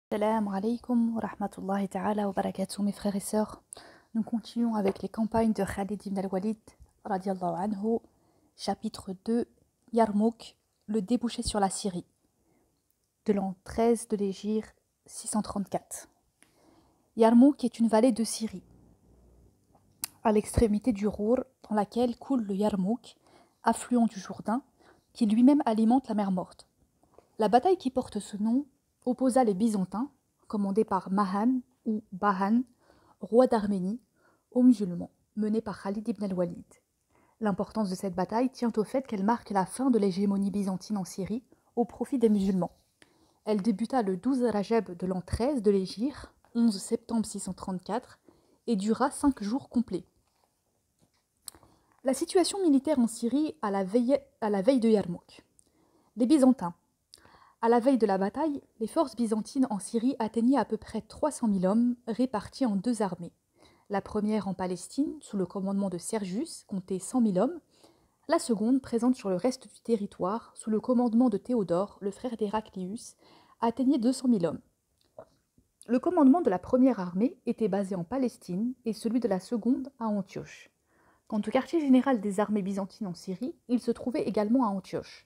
Salam alaikum wa rahmatullahi ta'ala wa barakatuh mes frères et sœurs. Nous continuons avec les campagnes de Khalid ibn al-Walid radiallahu anhu, chapitre 2, Yarmouk, le débouché sur la Syrie, de l'an 13 de l'Hégire 634. Yarmouk est une vallée de Syrie, à l'extrémité du Rour, dans laquelle coule le Yarmouk, affluent du Jourdain, qui lui-même alimente la mer Morte. La bataille qui porte ce nom opposa les Byzantins, commandés par Mahan ou Bahan, roi d'Arménie, aux musulmans, menés par Khalid ibn al-Walid. L'importance de cette bataille tient au fait qu'elle marque la fin de l'hégémonie byzantine en Syrie au profit des musulmans. Elle débuta le 12 Rajab de l'an 13 de l'Hégire, 11 septembre 634, et dura 5 jours complets. La situation militaire en Syrie à la veille de Yarmouk. Les Byzantins. À la veille de la bataille, les forces byzantines en Syrie atteignaient à peu près 300 000 hommes répartis en deux armées. La première en Palestine, sous le commandement de Sergius, comptait 100 000 hommes. La seconde, présente sur le reste du territoire, sous le commandement de Théodore, le frère d'Héraclius, atteignait 200 000 hommes. Le commandement de la première armée était basé en Palestine et celui de la seconde à Antioche. Quant au quartier général des armées byzantines en Syrie, il se trouvait également à Antioche.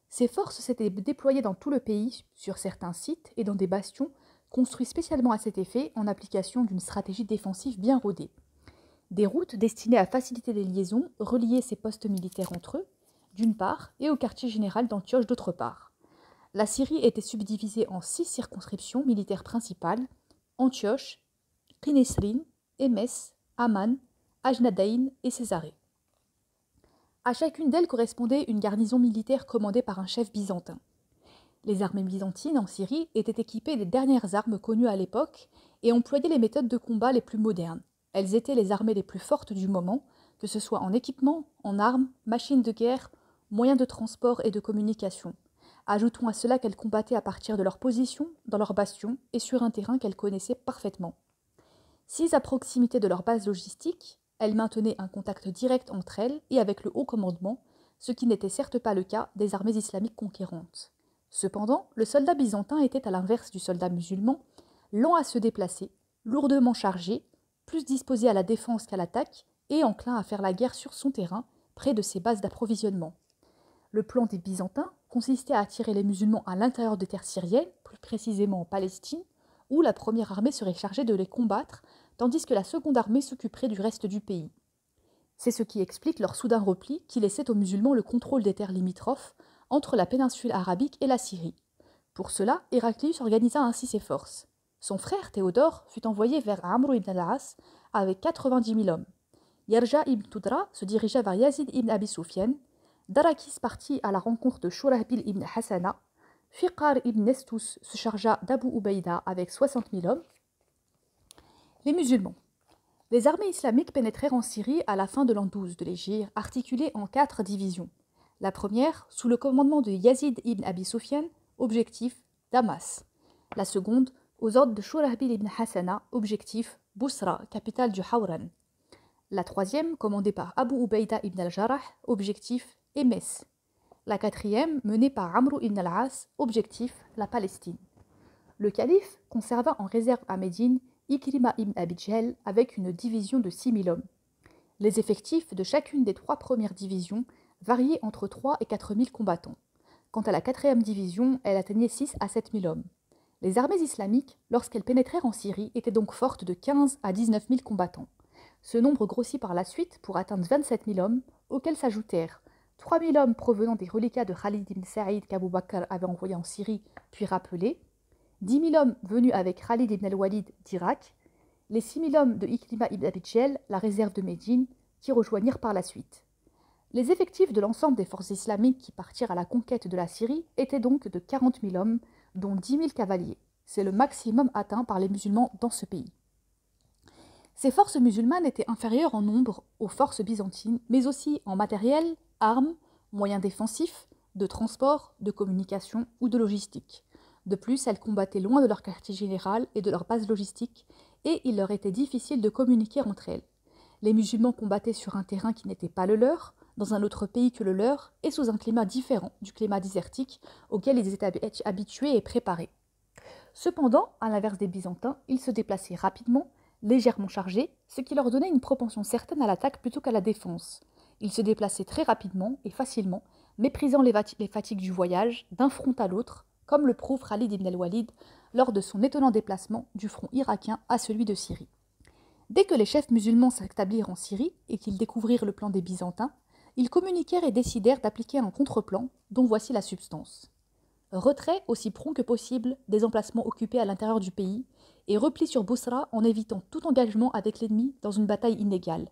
Ces forces s'étaient déployées dans tout le pays, sur certains sites et dans des bastions construits spécialement à cet effet en application d'une stratégie défensive bien rodée. Des routes destinées à faciliter les liaisons reliaient ces postes militaires entre eux, d'une part, et au quartier général d'Antioche d'autre part. La Syrie était subdivisée en 6 circonscriptions militaires principales: Antioche, Qinesrin, Émès, Amman, Ajnadayn et Césarée. À chacune d'elles correspondait une garnison militaire commandée par un chef byzantin. Les armées byzantines en Syrie étaient équipées des dernières armes connues à l'époque et employaient les méthodes de combat les plus modernes. Elles étaient les armées les plus fortes du moment, que ce soit en équipement, en armes, machines de guerre, moyens de transport et de communication. Ajoutons à cela qu'elles combattaient à partir de leur position, dans leurs bastions et sur un terrain qu'elles connaissaient parfaitement. Sises à proximité de leur base logistique, elles maintenaient un contact direct entre elles et avec le haut commandement, ce qui n'était certes pas le cas des armées islamiques conquérantes. Cependant, le soldat byzantin était à l'inverse du soldat musulman, lent à se déplacer, lourdement chargé, plus disposé à la défense qu'à l'attaque et enclin à faire la guerre sur son terrain, près de ses bases d'approvisionnement. Le plan des Byzantins consistait à attirer les musulmans à l'intérieur des terres syriennes, plus précisément en Palestine, où la première armée serait chargée de les combattre, tandis que la seconde armée s'occuperait du reste du pays. C'est ce qui explique leur soudain repli qui laissait aux musulmans le contrôle des terres limitrophes entre la péninsule arabique et la Syrie. Pour cela, Héraclius organisa ainsi ses forces. Son frère Théodore fut envoyé vers Amr ibn al-As avec 90 000 hommes. Yarja ibn Tudra se dirigea vers Yazid ibn Abi Sufyan. Darakis partit à la rencontre de Shurahbil ibn Hassana. Fiqar ibn Nestus se chargea d'Abu Ubaïda avec 60 000 hommes. Les musulmans. Les armées islamiques pénétrèrent en Syrie à la fin de l'an 12 de l'Hégire, articulées en 4 divisions. La première, sous le commandement de Yazid ibn Abi Sufyan, objectif Damas. La seconde, aux ordres de Shurahbil ibn Hassana, objectif Bousra, capitale du Hawran. La troisième, commandée par Abu Ubaïda ibn al-Jarrah, objectif Émès. La quatrième, menée par Amr ibn al-As, objectif la Palestine. Le calife conserva en réserve à Médine Ikrima ibn Abi Jahl avec une division de 6 000 hommes. Les effectifs de chacune des 3 premières divisions variaient entre 3 et 4 000 combattants. Quant à la 4e division, elle atteignait 6 à 7 000 hommes. Les armées islamiques, lorsqu'elles pénétrèrent en Syrie, étaient donc fortes de 15 à 19 000 combattants. Ce nombre grossit par la suite pour atteindre 27 000 hommes, auxquels s'ajoutèrent 3 000 hommes provenant des reliquats de Khalid ibn Saïd qu'Abou Bakr avait envoyés en Syrie puis rappelés, 10 000 hommes venus avec Khalid ibn al-Walid d'Irak, les 6 000 hommes de Ikrima ibn Abi Jahl, la réserve de Médine, qui rejoignirent par la suite. Les effectifs de l'ensemble des forces islamiques qui partirent à la conquête de la Syrie étaient donc de 40 000 hommes, dont 10 000 cavaliers. C'est le maximum atteint par les musulmans dans ce pays. Ces forces musulmanes étaient inférieures en nombre aux forces byzantines, mais aussi en matériel, armes, moyens défensifs, de transport, de communication ou de logistique. De plus, elles combattaient loin de leur quartier général et de leur base logistique, et il leur était difficile de communiquer entre elles. Les musulmans combattaient sur un terrain qui n'était pas le leur, dans un autre pays que le leur, et sous un climat différent du climat désertique auquel ils étaient habitués et préparés. Cependant, à l'inverse des Byzantins, ils se déplaçaient rapidement, légèrement chargés, ce qui leur donnait une propension certaine à l'attaque plutôt qu'à la défense. Ils se déplaçaient très rapidement et facilement, méprisant les fatigues du voyage d'un front à l'autre, comme le prouve Khalid ibn al-Walid lors de son étonnant déplacement du front irakien à celui de Syrie. Dès que les chefs musulmans s'établirent en Syrie et qu'ils découvrirent le plan des Byzantins, ils communiquèrent et décidèrent d'appliquer un contre-plan dont voici la substance. Retrait aussi prompt que possible des emplacements occupés à l'intérieur du pays et repli sur Boussra en évitant tout engagement avec l'ennemi dans une bataille inégale.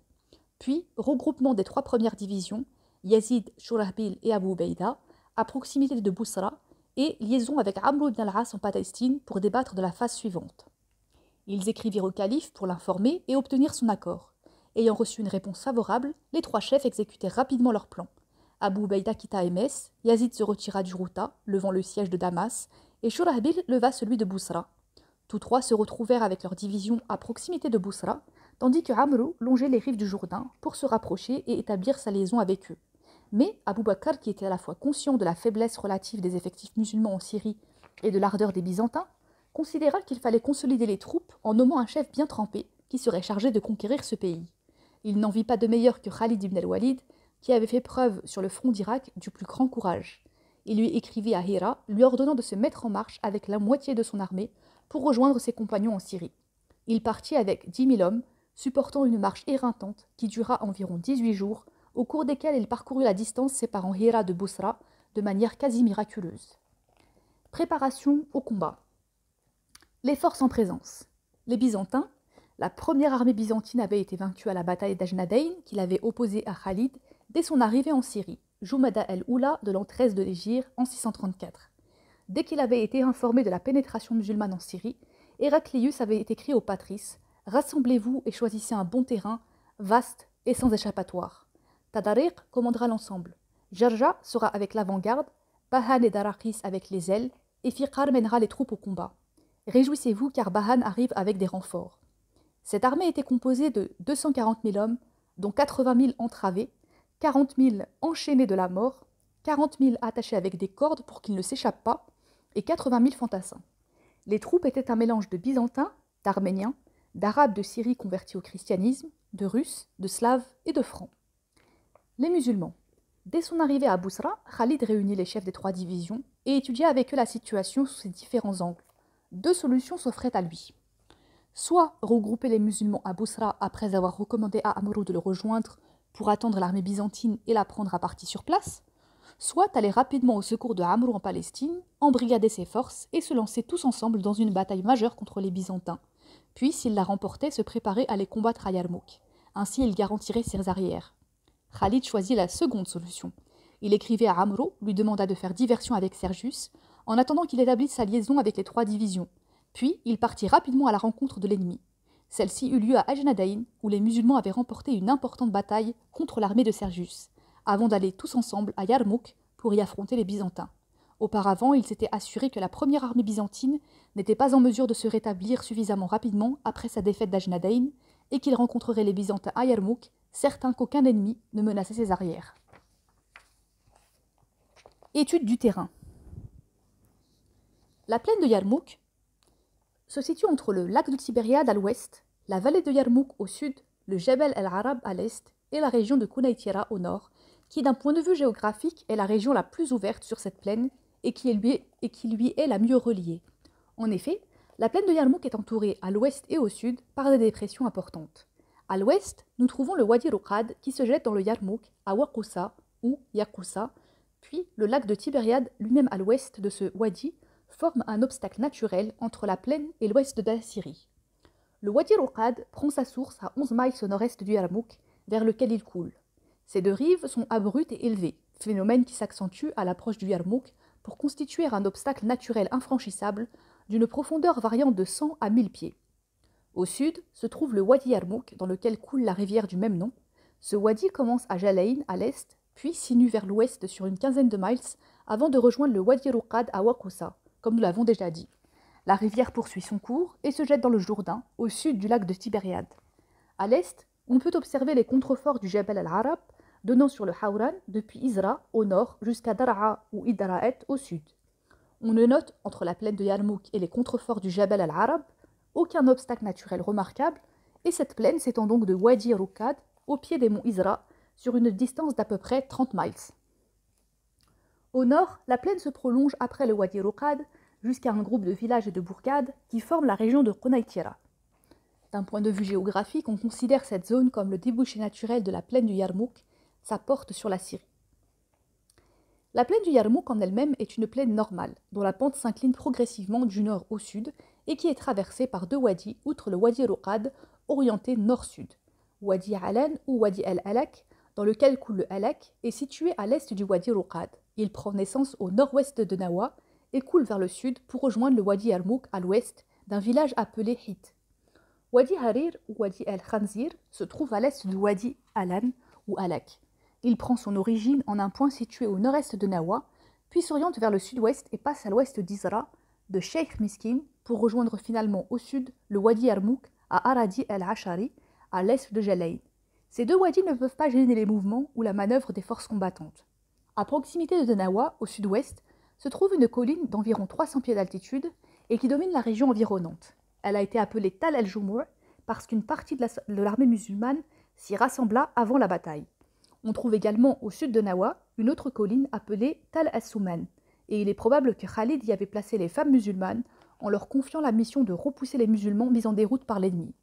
Puis regroupement des 3 premières divisions, Yazid, Shurahbil et Abu Ubaïda, à proximité de Boussra et liaison avec Amr ibn al-As en Palestine pour débattre de la phase suivante. Ils écrivirent au calife pour l'informer et obtenir son accord. Ayant reçu une réponse favorable, les 3 chefs exécutèrent rapidement leur plan. Abu Ubaïda quitta Émès, Yazid se retira du Routa, levant le siège de Damas, et Shurahbil leva celui de Boussra. Tous 3 se retrouvèrent avec leur division à proximité de Boussra, tandis que Amr longeait les rives du Jourdain pour se rapprocher et établir sa liaison avec eux. Mais Abu Bakr, qui était à la fois conscient de la faiblesse relative des effectifs musulmans en Syrie et de l'ardeur des Byzantins, considéra qu'il fallait consolider les troupes en nommant un chef bien trempé qui serait chargé de conquérir ce pays. Il n'en vit pas de meilleur que Khalid ibn al-Walid, qui avait fait preuve sur le front d'Irak du plus grand courage. Il lui écrivit à Hira, lui ordonnant de se mettre en marche avec la moitié de son armée pour rejoindre ses compagnons en Syrie. Il partit avec 10 000 hommes, supportant une marche éreintante qui dura environ 18 jours, au cours desquels il parcourut la distance séparant Hira de Boussra de manière quasi miraculeuse. Préparation au combat. Les forces en présence. Les Byzantins. La première armée byzantine avait été vaincue à la bataille d'Ajnadayn, qu'il avait opposée à Khalid dès son arrivée en Syrie, Jumada el-Oula de l'an 13 de l'Hégire en 634. Dès qu'il avait été informé de la pénétration musulmane en Syrie, Héraclius avait écrit aux patrices « Rassemblez-vous et choisissez un bon terrain, vaste et sans échappatoire. Tadariq commandera l'ensemble. Jarja sera avec l'avant-garde, Bahan et Darakis avec les ailes, et Fiqar mènera les troupes au combat. Réjouissez-vous car Bahan arrive avec des renforts. » Cette armée était composée de 240 000 hommes, dont 80 000 entravés, 40 000 enchaînés de la mort, 40 000 attachés avec des cordes pour qu'ils ne s'échappent pas, et 80 000 fantassins. Les troupes étaient un mélange de Byzantins, d'Arméniens, d'Arabes de Syrie convertis au christianisme, de Russes, de Slaves et de Francs. Les musulmans. Dès son arrivée à Boussra, Khalid réunit les chefs des 3 divisions et étudia avec eux la situation sous ses différents angles. 2 solutions s'offraient à lui. Soit regrouper les musulmans à Boussra après avoir recommandé à Amr de le rejoindre pour attendre l'armée byzantine et la prendre à partie sur place, soit aller rapidement au secours de Amr en Palestine, embrigader ses forces et se lancer tous ensemble dans une bataille majeure contre les Byzantins, puis s'il la remportait se préparer à les combattre à Yarmouk. Ainsi il garantirait ses arrières. Khalid choisit la seconde solution. Il écrivait à Amr, lui demanda de faire diversion avec Sergius, en attendant qu'il établisse sa liaison avec les 3 divisions. Puis, il partit rapidement à la rencontre de l'ennemi. Celle-ci eut lieu à Ajnadayn, où les musulmans avaient remporté une importante bataille contre l'armée de Sergius, avant d'aller tous ensemble à Yarmouk pour y affronter les Byzantins. Auparavant, ils s'étaient assurés que la première armée byzantine n'était pas en mesure de se rétablir suffisamment rapidement après sa défaite d'Ajnadayn et qu'ils rencontreraient les Byzantins à Yarmouk, certains qu'aucun ennemi ne menaçait ses arrières. Étude du terrain. La plaine de Yarmouk se situe entre le lac de Tibériade à l'ouest, la vallée de Yarmouk au sud, le Jebel el-Arab à l'est et la région de Kounaytira au nord, qui d'un point de vue géographique est la région la plus ouverte sur cette plaine et qui lui est la mieux reliée. En effet, la plaine de Yarmouk est entourée à l'ouest et au sud par des dépressions importantes. À l'ouest, nous trouvons le Wadi Ruqad qui se jette dans le Yarmouk à Waqoussa ou Yaqoussa, puis le lac de Tibériade lui-même à l'ouest de ce wadi forme un obstacle naturel entre la plaine et l'ouest de la Syrie. Le Wadi Ruqad prend sa source à 11 miles au nord-est du Yarmouk, vers lequel il coule. Ses 2 rives sont abruptes et élevées, phénomène qui s'accentue à l'approche du Yarmouk pour constituer un obstacle naturel infranchissable d'une profondeur variant de 100 à 1000 pieds. Au sud se trouve le Wadi Yarmouk, dans lequel coule la rivière du même nom. Ce wadi commence à Jalayn à l'est, puis sinue vers l'ouest sur une quinzaine de miles avant de rejoindre le Wadi Ruqad à Waqoussa, comme nous l'avons déjà dit. La rivière poursuit son cours et se jette dans le Jourdain, au sud du lac de Tibériade. À l'est, on peut observer les contreforts du Jebel al-Arab, donnant sur le Hawran depuis Izra au nord jusqu'à Dara'a ou Idra'et au sud. On ne note, entre la plaine de Yarmouk et les contreforts du Jabal al-Arab, aucun obstacle naturel remarquable, et cette plaine s'étend donc de Wadi Rukad au pied des monts Isra, sur une distance d'à peu près 30 miles. Au nord, la plaine se prolonge après le Wadi Rukad jusqu'à un groupe de villages et de bourgades qui forment la région de Qunaitira. D'un point de vue géographique, on considère cette zone comme le débouché naturel de la plaine du Yarmouk, sa porte sur la Syrie. La plaine du Yarmouk en elle-même est une plaine normale, dont la pente s'incline progressivement du nord au sud et qui est traversée par deux wadis outre le Wadi Rukad, orienté nord-sud. Wadi Alan ou Wadi al-Alak, dans lequel coule le Alak, est situé à l'est du Wadi Rukad. Il prend naissance au nord-ouest de Nawa et coule vers le sud pour rejoindre le Wadi Yarmouk à l'ouest d'un village appelé Hit. Wadi Harir ou Wadi al-Khanzir se trouve à l'est du Wadi Alan ou Alak. Il prend son origine en un point situé au nord-est de Nawa, puis s'oriente vers le sud-ouest et passe à l'ouest d'Isra, de Sheikh Miskin, pour rejoindre finalement au sud le Wadi Yarmouk à Aradi al-Ashari, à l'est de Jalayn. Ces deux wadis ne peuvent pas gêner les mouvements ou la manœuvre des forces combattantes. À proximité de Nawa, au sud-ouest, se trouve une colline d'environ 300 pieds d'altitude et qui domine la région environnante. Elle a été appelée Tal al-Jumur parce qu'une partie de l'armée musulmane s'y rassembla avant la bataille. On trouve également au sud de Nawa une autre colline appelée Tal as-Souman, et il est probable que Khalid y avait placé les femmes musulmanes en leur confiant la mission de repousser les musulmans mis en déroute par l'ennemi.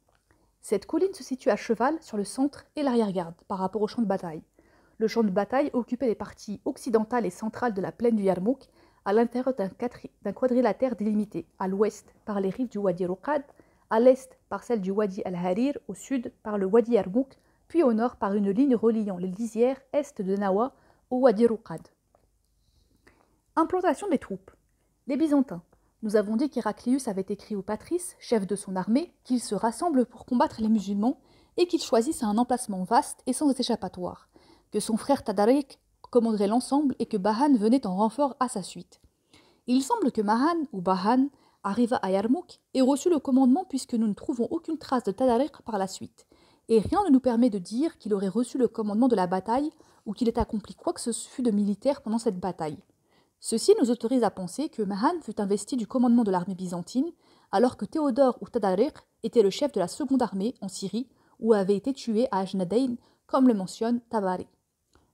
Cette colline se situe à cheval sur le centre et l'arrière-garde par rapport au champ de bataille. Le champ de bataille occupait les parties occidentales et centrales de la plaine du Yarmouk, à l'intérieur d'un quadrilatère délimité, à l'ouest par les rives du Wadi Rukad, à l'est par celle du Wadi al-Harir, au sud par le Wadi Yarmouk, puis au nord par une ligne reliant les lisières est de Nawa au Wadi Rukad. Implantation des troupes. Les Byzantins. Nous avons dit qu'Héraclius avait écrit au patrice, chef de son armée, qu'il se rassemble pour combattre les musulmans et qu'il choisisse un emplacement vaste et sans échappatoire, que son frère Tadarik commanderait l'ensemble et que Bahan venait en renfort à sa suite. Il semble que Mahan ou Bahan arriva à Yarmouk et reçut le commandement puisque nous ne trouvons aucune trace de Tadarik par la suite, et rien ne nous permet de dire qu'il aurait reçu le commandement de la bataille ou qu'il ait accompli quoi que ce fût de militaire pendant cette bataille. Ceci nous autorise à penser que Mahan fut investi du commandement de l'armée byzantine, alors que Théodore ou Tadarik était le chef de la seconde armée en Syrie, ou avait été tué à Ajnadayn, comme le mentionne Tabari.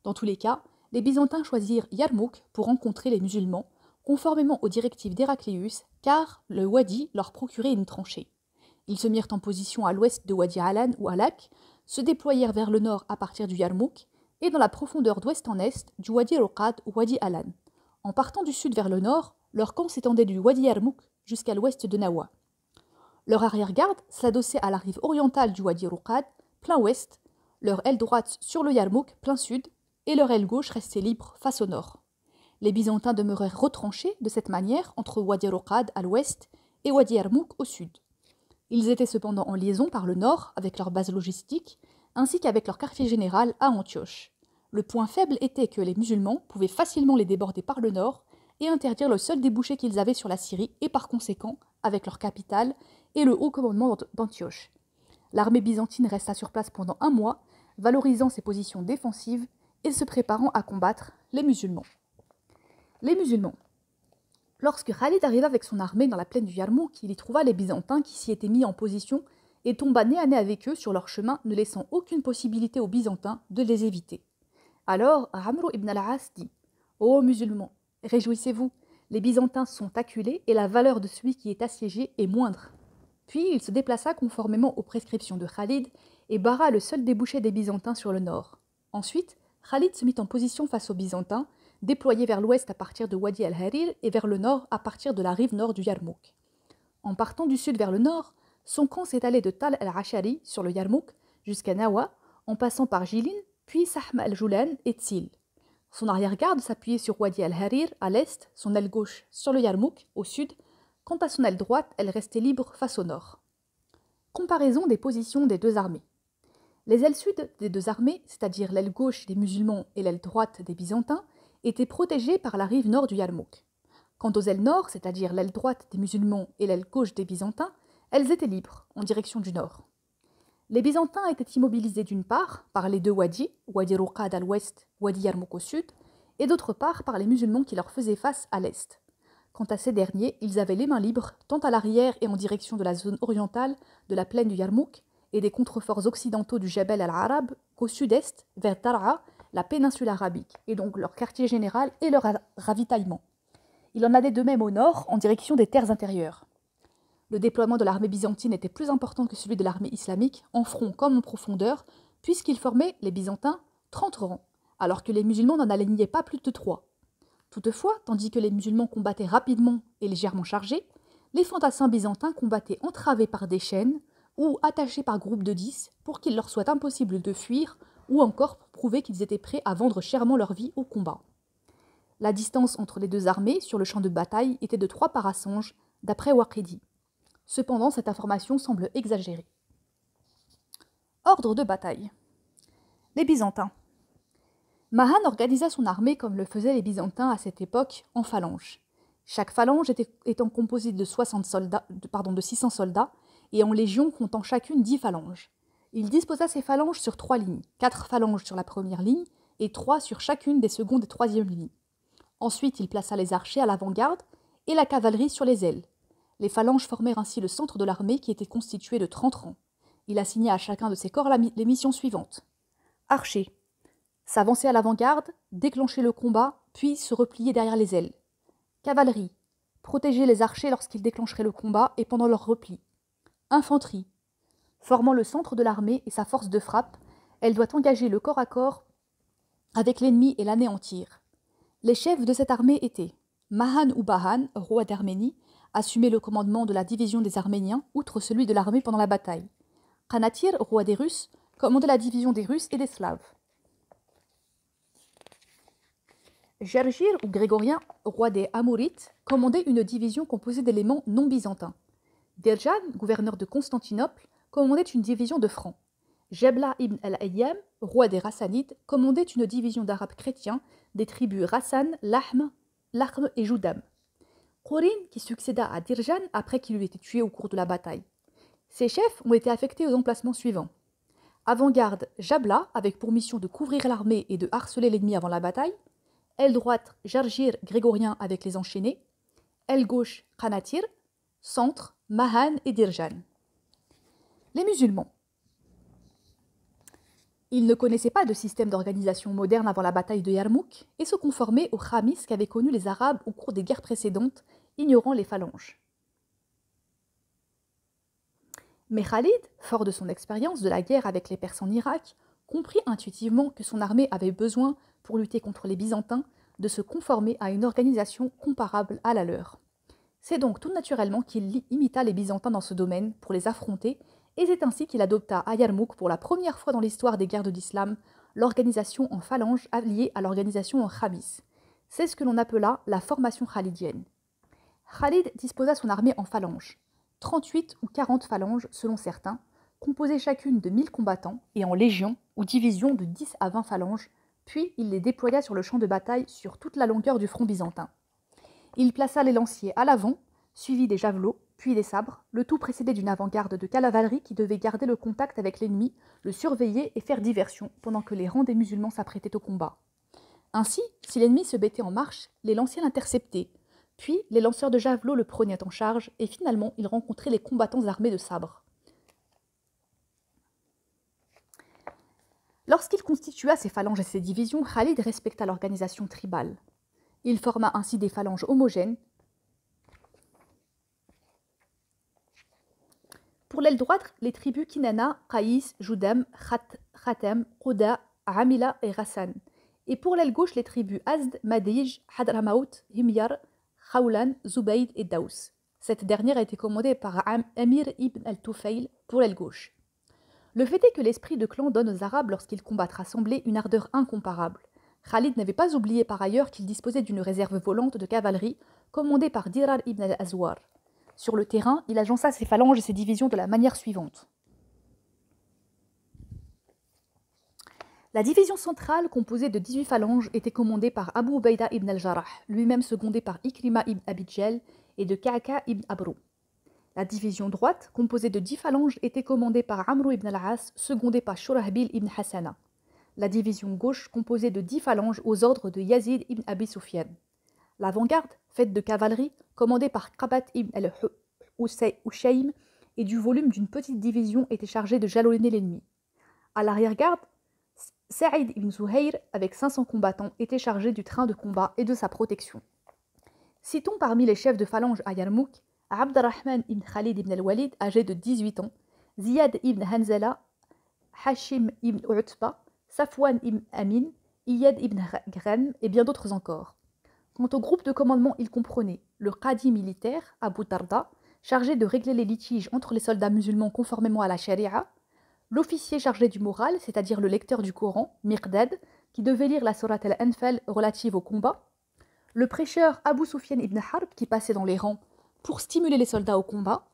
Dans tous les cas, les Byzantins choisirent Yarmouk pour rencontrer les musulmans, conformément aux directives d'Héraclius, car le Wadi leur procurait une tranchée. Ils se mirent en position à l'ouest de Wadi Alan ou Alak, se déployèrent vers le nord à partir du Yarmouk, et dans la profondeur d'ouest en est du Wadi Rukad ou Wadi Alan. En partant du sud vers le nord, leur camp s'étendait du Wadi Yarmouk jusqu'à l'ouest de Nawa. Leur arrière-garde s'adossait à la rive orientale du Wadi Rukad, plein ouest, leur aile droite sur le Yarmouk, plein sud, et leur aile gauche restait libre face au nord. Les Byzantins demeurèrent retranchés de cette manière entre Wadi Rukad à l'ouest et Wadi Yarmouk au sud. Ils étaient cependant en liaison par le nord avec leur base logistique, ainsi qu'avec leur quartier général à Antioche. Le point faible était que les musulmans pouvaient facilement les déborder par le nord et interdire le seul débouché qu'ils avaient sur la Syrie et par conséquent avec leur capitale et le haut commandement d'Antioche. L'armée byzantine resta sur place pendant un mois, valorisant ses positions défensives et se préparant à combattre les musulmans. Les musulmans. Lorsque Khalid arriva avec son armée dans la plaine du Yarmouk, il y trouva les Byzantins qui s'y étaient mis en position et tomba nez à nez avec eux sur leur chemin, ne laissant aucune possibilité aux Byzantins de les éviter. Alors Amr ibn al-As dit « Ô musulmans, réjouissez-vous, les Byzantins sont acculés et la valeur de celui qui est assiégé est moindre. » Puis il se déplaça conformément aux prescriptions de Khalid et barra le seul débouché des Byzantins sur le nord. Ensuite, Khalid se mit en position face aux Byzantins, déployés vers l'ouest à partir de Wadi al-Harir et vers le nord à partir de la rive nord du Yarmouk. En partant du sud vers le nord, son camp s'étalait de Tal al-Ashari sur le Yarmouk jusqu'à Nawa, en passant par Jilin, puis Sahm al-Julan et Tsil. Son arrière-garde s'appuyait sur Wadi al-Harir à l'est, son aile gauche sur le Yarmouk au sud. Quant à son aile droite, elle restait libre face au nord. Comparaison des positions des deux armées. Les ailes sud des deux armées, c'est-à-dire l'aile gauche des musulmans et l'aile droite des Byzantins, étaient protégées par la rive nord du Yarmouk. Quant aux ailes nord, c'est-à-dire l'aile droite des musulmans et l'aile gauche des Byzantins, elles étaient libres, en direction du nord. Les Byzantins étaient immobilisés d'une part par les deux wadis, Wadi Rukad à l'ouest, Wadi Yarmouk au sud, et d'autre part par les musulmans qui leur faisaient face à l'est. Quant à ces derniers, ils avaient les mains libres, tant à l'arrière et en direction de la zone orientale de la plaine du Yarmouk et des contreforts occidentaux du Jabal al-Arab, qu'au sud-est, vers Dar'a, la péninsule arabique, et donc leur quartier général et leur ravitaillement. Il en allait de même au nord, en direction des terres intérieures. Le déploiement de l'armée byzantine était plus important que celui de l'armée islamique, en front comme en profondeur, puisqu'ils formaient, les Byzantins, 30 rangs, alors que les musulmans n'en alignaient pas plus de 3. Toutefois, tandis que les musulmans combattaient rapidement et légèrement chargés, les fantassins byzantins combattaient entravés par des chaînes ou attachés par groupes de 10 pour qu'il leur soit impossible de fuir ou encore pour prouver qu'ils étaient prêts à vendre chèrement leur vie au combat. La distance entre les deux armées sur le champ de bataille était de 3 parasanges, d'après Waqidi. Cependant, cette information semble exagérée. Ordre de bataille. Les Byzantins. Mahan organisa son armée comme le faisaient les Byzantins à cette époque, en phalanges. Chaque phalange étant composée de 600 soldats et en légions comptant chacune 10 phalanges. Il disposa ses phalanges sur 3 lignes, 4 phalanges sur la première ligne et 3 sur chacune des secondes et troisièmes lignes. Ensuite, il plaça les archers à l'avant-garde et la cavalerie sur les ailes. Les phalanges formèrent ainsi le centre de l'armée qui était constitué de 30 rangs. Il assigna à chacun de ses corps les missions suivantes. Archers. S'avancer à l'avant-garde, déclencher le combat, puis se replier derrière les ailes. Cavalerie. Protéger les archers lorsqu'ils déclencheraient le combat et pendant leur repli. Infanterie. Formant le centre de l'armée et sa force de frappe, elle doit engager le corps à corps avec l'ennemi et l'anéantir. Les chefs de cette armée étaient Mahan ou Bahan, roi d'Arménie, assumait le commandement de la division des Arméniens, outre celui de l'armée pendant la bataille. Qanatir, roi des Russes, commandait la division des Russes et des Slaves. Gergir ou Grégorien, roi des Amourites, commandait une division composée d'éléments non byzantins. Derjan, gouverneur de Constantinople, commandait une division de Francs. Jebla ibn al-Ayyam, roi des Rassanides, commandait une division d'Arabes chrétiens des tribus Rassan, Lahm et Joudam. Qourin, qui succéda à Dirjan après qu'il eut été tué au cours de la bataille. Ces chefs ont été affectés aux emplacements suivants. Avant-garde, Jabla, avec pour mission de couvrir l'armée et de harceler l'ennemi avant la bataille. Aile droite, Jargir, grégorien avec les enchaînés. Aile gauche, Qanatir. Centre, Mahan et Dirjan. Les musulmans. Ils ne connaissaient pas de système d'organisation moderne avant la bataille de Yarmouk et se conformaient au khamis qu'avaient connu les Arabes au cours des guerres précédentes, ignorant les phalanges. Mais Khalid, fort de son expérience de la guerre avec les Perses en Irak, comprit intuitivement que son armée avait besoin, pour lutter contre les Byzantins, de se conformer à une organisation comparable à la leur. C'est donc tout naturellement qu'il imita les Byzantins dans ce domaine pour les affronter, et c'est ainsi qu'il adopta à Yarmouk pour la première fois dans l'histoire des guerres de l'islam l'organisation en phalange alliée à l'organisation en khamis. C'est ce que l'on appela la formation khalidienne. Khalid disposa son armée en phalanges, 38 ou 40 phalanges selon certains, composées chacune de 1000 combattants, et en légions ou divisions de 10 à 20 phalanges, puis il les déploya sur le champ de bataille sur toute la longueur du front byzantin. Il plaça les lanciers à l'avant, suivis des javelots, puis des sabres, le tout précédé d'une avant-garde de cavalerie qui devait garder le contact avec l'ennemi, le surveiller et faire diversion pendant que les rangs des musulmans s'apprêtaient au combat. Ainsi, si l'ennemi se mettait en marche, les lanciers l'interceptaient, puis les lanceurs de javelots le prenaient en charge et finalement il rencontrait les combattants armés de sabres. Lorsqu'il constitua ses phalanges et ses divisions, Khalid respecta l'organisation tribale. Il forma ainsi des phalanges homogènes. Pour l'aile droite, les tribus Kinana, Qaïs, Joudam, Khatam, Qouda, Amila et Rassan. Et pour l'aile gauche, les tribus Azd, Madij, Hadramaut, Himyar, Khawlan, Zubayd et Daous. Cette dernière a été commandée par Amir ibn al-Tufayl pour l'aile gauche. Le fait est que l'esprit de clan donne aux Arabes, lorsqu'ils combattent rassemblés, une ardeur incomparable. Khalid n'avait pas oublié par ailleurs qu'il disposait d'une réserve volante de cavalerie commandée par Dirar ibn al-Azwar. Sur le terrain, il agença ses phalanges et ses divisions de la manière suivante. La division centrale, composée de 18 phalanges, était commandée par Abu Ubaïda ibn al-Jarrah, lui-même secondé par Ikrima ibn Abi Djal et de Ka'ka ibn Abrou. La division droite, composée de 10 phalanges, était commandée par Amr ibn al-As, secondé par Shurahbil ibn Hassana. La division gauche, composée de 10 phalanges aux ordres de Yazid ibn Abi Sufyan. L'avant-garde, faite de cavalerie, commandée par Qabat ibn al-Hushaym, et du volume d'une petite division était chargée de jalonner l'ennemi. À l'arrière-garde, Sa'id ibn Zuhayr, avec 500 combattants, était chargé du train de combat et de sa protection. Citons parmi les chefs de phalange à Yarmouk, Abd ibn Khalid ibn al-Walid, âgé de 18 ans, Ziyad ibn Hanzala, Hashim ibn Utba, Safwan ibn Amin, Iyad ibn Ghanm et bien d'autres encore. Quant au groupe de commandement, il comprenait le qadi militaire, Abu Darda, chargé de régler les litiges entre les soldats musulmans conformément à la charia, l'officier chargé du moral, c'est-à-dire le lecteur du Coran, Miqdad, qui devait lire la sourate al-Anfal relative au combat, le prêcheur Abu Sufyan ibn Harb, qui passait dans les rangs pour stimuler les soldats au combat,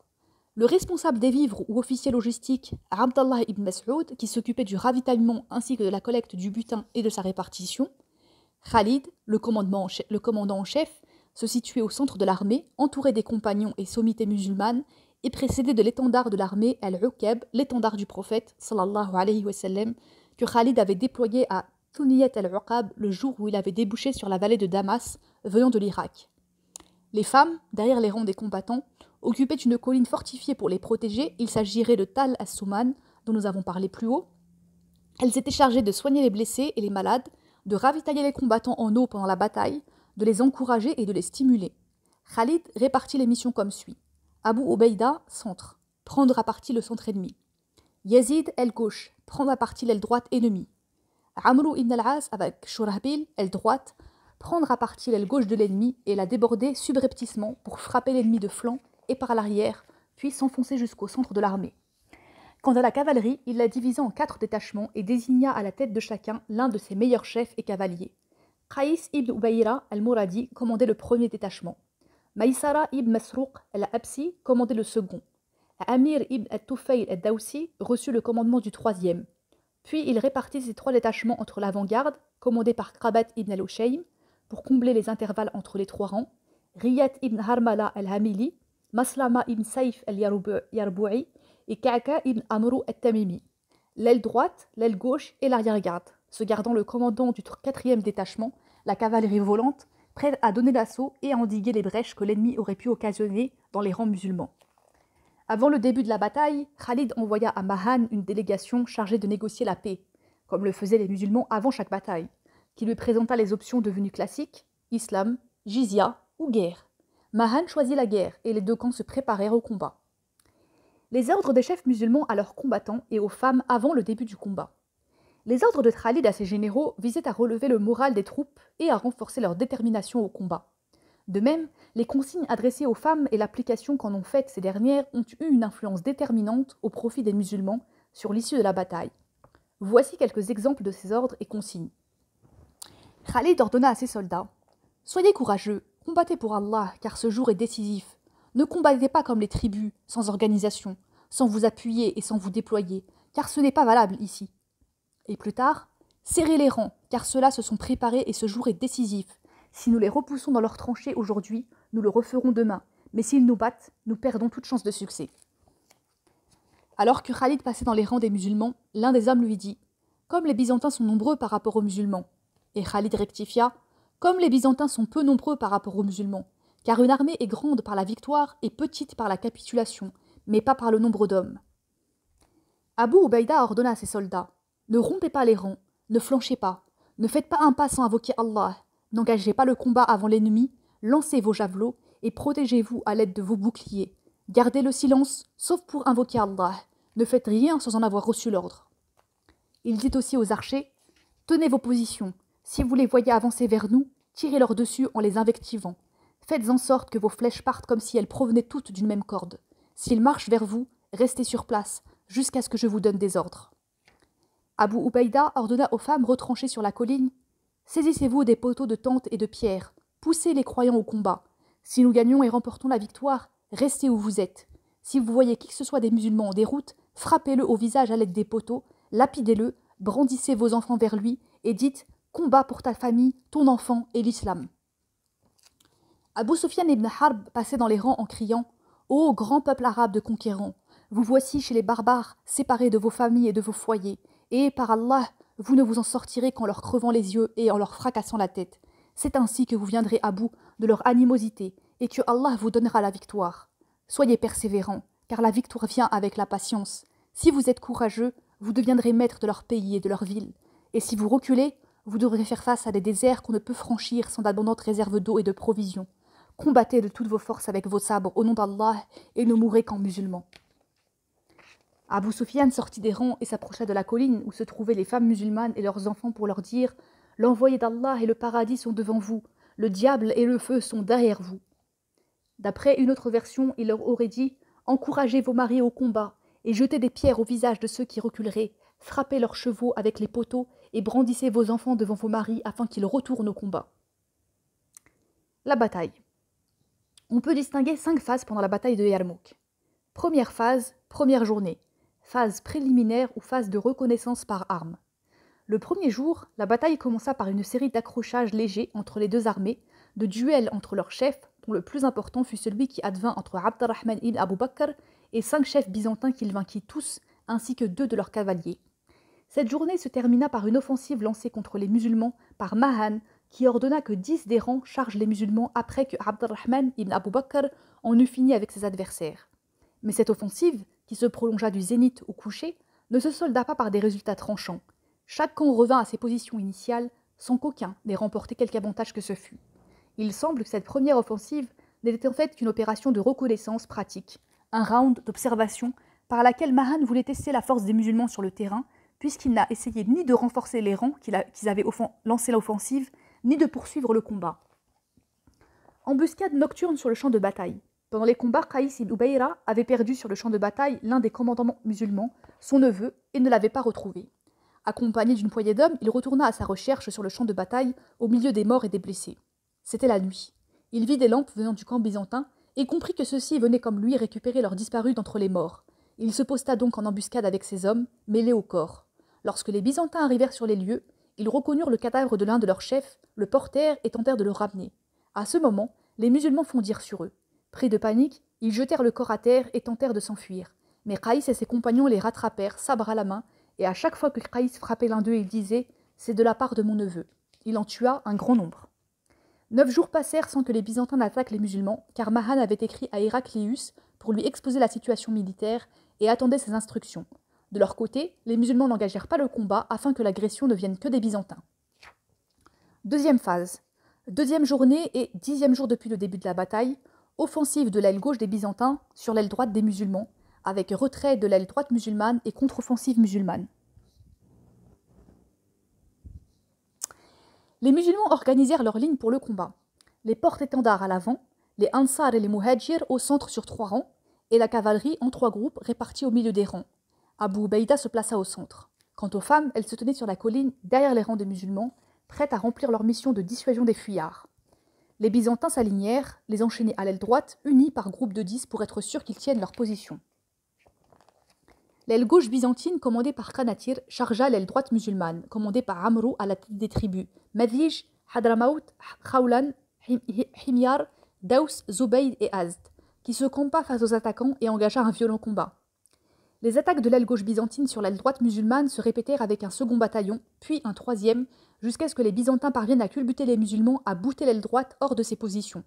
le responsable des vivres ou officier logistique, Abdallah ibn Mas'ud, qui s'occupait du ravitaillement ainsi que de la collecte du butin et de sa répartition, Khalid, le commandant en chef, se situait au centre de l'armée, entouré des compagnons et sommités musulmanes, et précédé de l'étendard de l'armée Al-Uqab, l'étendard du prophète, sallallahu alayhi wa sallam, que Khalid avait déployé à Thuniyat al-Uqab le jour où il avait débouché sur la vallée de Damas, venant de l'Irak. Les femmes, derrière les rangs des combattants, occupaient une colline fortifiée pour les protéger. Il s'agirait de Tal as-Souman, dont nous avons parlé plus haut. Elles étaient chargées de soigner les blessés et les malades, de ravitailler les combattants en eau pendant la bataille, de les encourager et de les stimuler. Khalid répartit les missions comme suit. Abu Ubaïda, centre, prendre à partie le centre ennemi. Yazid, aile gauche, prendre à partie l'aile droite ennemie. Amr ibn al-As avec Shurahbil, aile droite, prendre à partie l'aile gauche de l'ennemi et la déborder subrepticement pour frapper l'ennemi de flanc et par l'arrière, puis s'enfoncer jusqu'au centre de l'armée. Quant à la cavalerie, il la divisa en 4 détachements et désigna à la tête de chacun l'un de ses meilleurs chefs et cavaliers. Qais ibn Ubayra al-Muradi commandait le premier détachement. Maïsara ibn Masrouq al-Absi commandait le second. Amir ibn al-Tufayl al-Dawsi reçut le commandement du troisième. Puis il répartit ses 3 détachements entre l'avant-garde, commandé par Qabat ibn al-Hushaym, pour combler les intervalles entre les 3 rangs, Riyat ibn Harmala al-Hamili, Maslama ibn Saif al-Yarbu'i et Ka'ka ibn Amru al-Tamimi. L'aile droite, l'aile gauche et l'arrière-garde, se gardant le commandant du 4e détachement, la cavalerie volante, prête à donner l'assaut et à endiguer les brèches que l'ennemi aurait pu occasionner dans les rangs musulmans. Avant le début de la bataille, Khalid envoya à Mahan une délégation chargée de négocier la paix, comme le faisaient les musulmans avant chaque bataille, qui lui présenta les options devenues classiques, islam, jizya ou guerre. Mahan choisit la guerre et les 2 camps se préparèrent au combat. Les ordres des chefs musulmans à leurs combattants et aux femmes avant le début du combat. Les ordres de Khalid à ses généraux visaient à relever le moral des troupes et à renforcer leur détermination au combat. De même, les consignes adressées aux femmes et l'application qu'en ont faite ces dernières ont eu une influence déterminante au profit des musulmans sur l'issue de la bataille. Voici quelques exemples de ces ordres et consignes. Khalid ordonna à ses soldats « Soyez courageux, combattez pour Allah, car ce jour est décisif. Ne combattez pas comme les tribus, sans organisation, sans vous appuyer et sans vous déployer, car ce n'est pas valable ici. » Et plus tard, « Serrez les rangs, car ceux-là se sont préparés et ce jour est décisif. Si nous les repoussons dans leurs tranchées aujourd'hui, nous le referons demain, mais s'ils nous battent, nous perdons toute chance de succès. » Alors que Khalid passait dans les rangs des musulmans, l'un des hommes lui dit « Comme les Byzantins sont nombreux par rapport aux musulmans. » Et Khalid rectifia « Comme les Byzantins sont peu nombreux par rapport aux musulmans, car une armée est grande par la victoire et petite par la capitulation, mais pas par le nombre d'hommes. » Abu Ubaïda ordonna à ses soldats « Ne rompez pas les rangs, ne flanchez pas, ne faites pas un pas sans invoquer Allah, n'engagez pas le combat avant l'ennemi, lancez vos javelots et protégez-vous à l'aide de vos boucliers. Gardez le silence, sauf pour invoquer Allah, ne faites rien sans en avoir reçu l'ordre. » Il dit aussi aux archers « Tenez vos positions, si vous les voyez avancer vers nous, tirez-leur dessus en les invectivant. Faites en sorte que vos flèches partent comme si elles provenaient toutes d'une même corde. S'ils marchent vers vous, restez sur place, jusqu'à ce que je vous donne des ordres. » Abu Ubaïda ordonna aux femmes retranchées sur la colline « Saisissez-vous des poteaux de tentes et de pierres, poussez les croyants au combat. Si nous gagnons et remportons la victoire, restez où vous êtes. Si vous voyez qui que ce soit des musulmans en déroute, frappez-le au visage à l'aide des poteaux, lapidez-le, brandissez vos enfants vers lui et dites « Combat pour ta famille, ton enfant et l'islam. » Abu Sufyan ibn Harb passait dans les rangs en criant « Ô grand peuple arabe de conquérants, vous voici chez les barbares, séparés de vos familles et de vos foyers, et par Allah, vous ne vous en sortirez qu'en leur crevant les yeux et en leur fracassant la tête. C'est ainsi que vous viendrez à bout de leur animosité et que Allah vous donnera la victoire. Soyez persévérants, car la victoire vient avec la patience. Si vous êtes courageux, vous deviendrez maître de leur pays et de leur ville. Et si vous reculez, vous devrez faire face à des déserts qu'on ne peut franchir sans d'abondantes réserves d'eau et de provisions. Combattez de toutes vos forces avec vos sabres au nom d'Allah et ne mourrez qu'en musulmans. Abu Sufyan sortit des rangs et s'approcha de la colline où se trouvaient les femmes musulmanes et leurs enfants pour leur dire « L'envoyé d'Allah et le paradis sont devant vous, le diable et le feu sont derrière vous. » D'après une autre version, il leur aurait dit « Encouragez vos maris au combat et jetez des pierres au visage de ceux qui reculeraient, frappez leurs chevaux avec les poteaux et brandissez vos enfants devant vos maris afin qu'ils retournent au combat. » La bataille. On peut distinguer 5 phases pendant la bataille de Yarmouk. Première phase, première journée. Phase préliminaire ou phase de reconnaissance par armes. Le premier jour, la bataille commença par une série d'accrochages légers entre les deux armées, de duels entre leurs chefs, dont le plus important fut celui qui advint entre Abd-Rahman ibn Abu Bakr et 5 chefs byzantins qu'il vainquit tous, ainsi que 2 de leurs cavaliers. Cette journée se termina par une offensive lancée contre les musulmans par Mahan, qui ordonna que 10 des rangs chargent les musulmans après que Abd-Rahman ibn Abu Bakr en eut fini avec ses adversaires. Mais cette offensive, qui se prolongea du zénith au coucher, ne se solda pas par des résultats tranchants. Chaque camp revint à ses positions initiales, sans qu'aucun n'ait remporté quelque avantage que ce fût. Il semble que cette première offensive n'était en fait qu'une opération de reconnaissance pratique, un round d'observation par laquelle Mahan voulait tester la force des musulmans sur le terrain, puisqu'il n'a essayé ni de renforcer les rangs qu'ils avaient lancé l'offensive, ni de poursuivre le combat. Embuscade nocturne sur le champ de bataille. Pendant les combats, Qaïs ibn Ubayra avait perdu sur le champ de bataille l'un des commandants musulmans, son neveu, et ne l'avait pas retrouvé. Accompagné d'une poignée d'hommes, il retourna à sa recherche sur le champ de bataille, au milieu des morts et des blessés. C'était la nuit. Il vit des lampes venant du camp byzantin et comprit que ceux-ci venaient comme lui récupérer leurs disparus d'entre les morts. Il se posta donc en embuscade avec ses hommes, mêlés au corps. Lorsque les Byzantins arrivèrent sur les lieux, ils reconnurent le cadavre de l'un de leurs chefs, le portèrent et tentèrent de le ramener. À ce moment, les musulmans fondirent sur eux. Pris de panique, ils jetèrent le corps à terre et tentèrent de s'enfuir. Mais Qaïs et ses compagnons les rattrapèrent, sabre à la main, et à chaque fois que Qaïs frappait l'un d'eux, il disait « C'est de la part de mon neveu ». Il en tua un grand nombre. 9 jours passèrent sans que les Byzantins n'attaquent les musulmans, car Mahan avait écrit à Héraclius pour lui exposer la situation militaire et attendait ses instructions. De leur côté, les musulmans n'engagèrent pas le combat afin que l'agression ne vienne que des Byzantins. Deuxième phase. Deuxième journée et 10e jour depuis le début de la bataille, offensive de l'aile gauche des Byzantins sur l'aile droite des musulmans, avec retrait de l'aile droite musulmane et contre-offensive musulmane. Les musulmans organisèrent leur ligne pour le combat. Les porte-étendards à l'avant, les Ansar et les Muhajir au centre sur 3 rangs, et la cavalerie en 3 groupes répartis au milieu des rangs. Abu Ubaïda se plaça au centre. Quant aux femmes, elles se tenaient sur la colline derrière les rangs des musulmans, prêtes à remplir leur mission de dissuasion des fuyards. Les Byzantins s'alignèrent, les enchaînés à l'aile droite, unis par groupes de 10 pour être sûrs qu'ils tiennent leur position. L'aile gauche byzantine, commandée par Qanatir, chargea l'aile droite musulmane, commandée par Amrou à la tête des tribus Madij, Hadramaut, Khawlan, Himyar, Daous, Zubayd et Azd, qui se campa face aux attaquants et engagea un violent combat. Les attaques de l'aile gauche byzantine sur l'aile droite musulmane se répétèrent avec un second bataillon, puis un troisième, jusqu'à ce que les Byzantins parviennent à culbuter les musulmans à bouter l'aile droite hors de ses positions.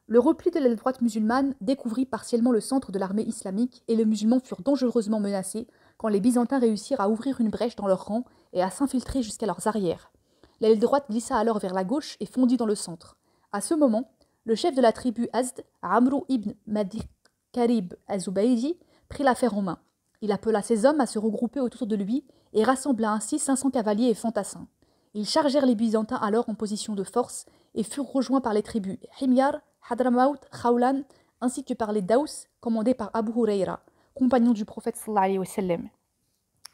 Le repli de l'aile droite musulmane découvrit partiellement le centre de l'armée islamique et les musulmans furent dangereusement menacés quand les Byzantins réussirent à ouvrir une brèche dans leur rang et à s'infiltrer jusqu'à leurs arrières. L'aile droite glissa alors vers la gauche et fondit dans le centre. À ce moment, le chef de la tribu Azd, Amrou ibn Madi Karib az-Zubaydi, prit l'affaire en main. Il appela ses hommes à se regrouper autour de lui et rassembla ainsi 500 cavaliers et fantassins. Ils chargèrent les Byzantins alors en position de force et furent rejoints par les tribus Himyar, Hadramaut, Khawlan, ainsi que par les Daous, commandés par Abu Hurayra, compagnon du prophète sallallahu alayhi wa sallam.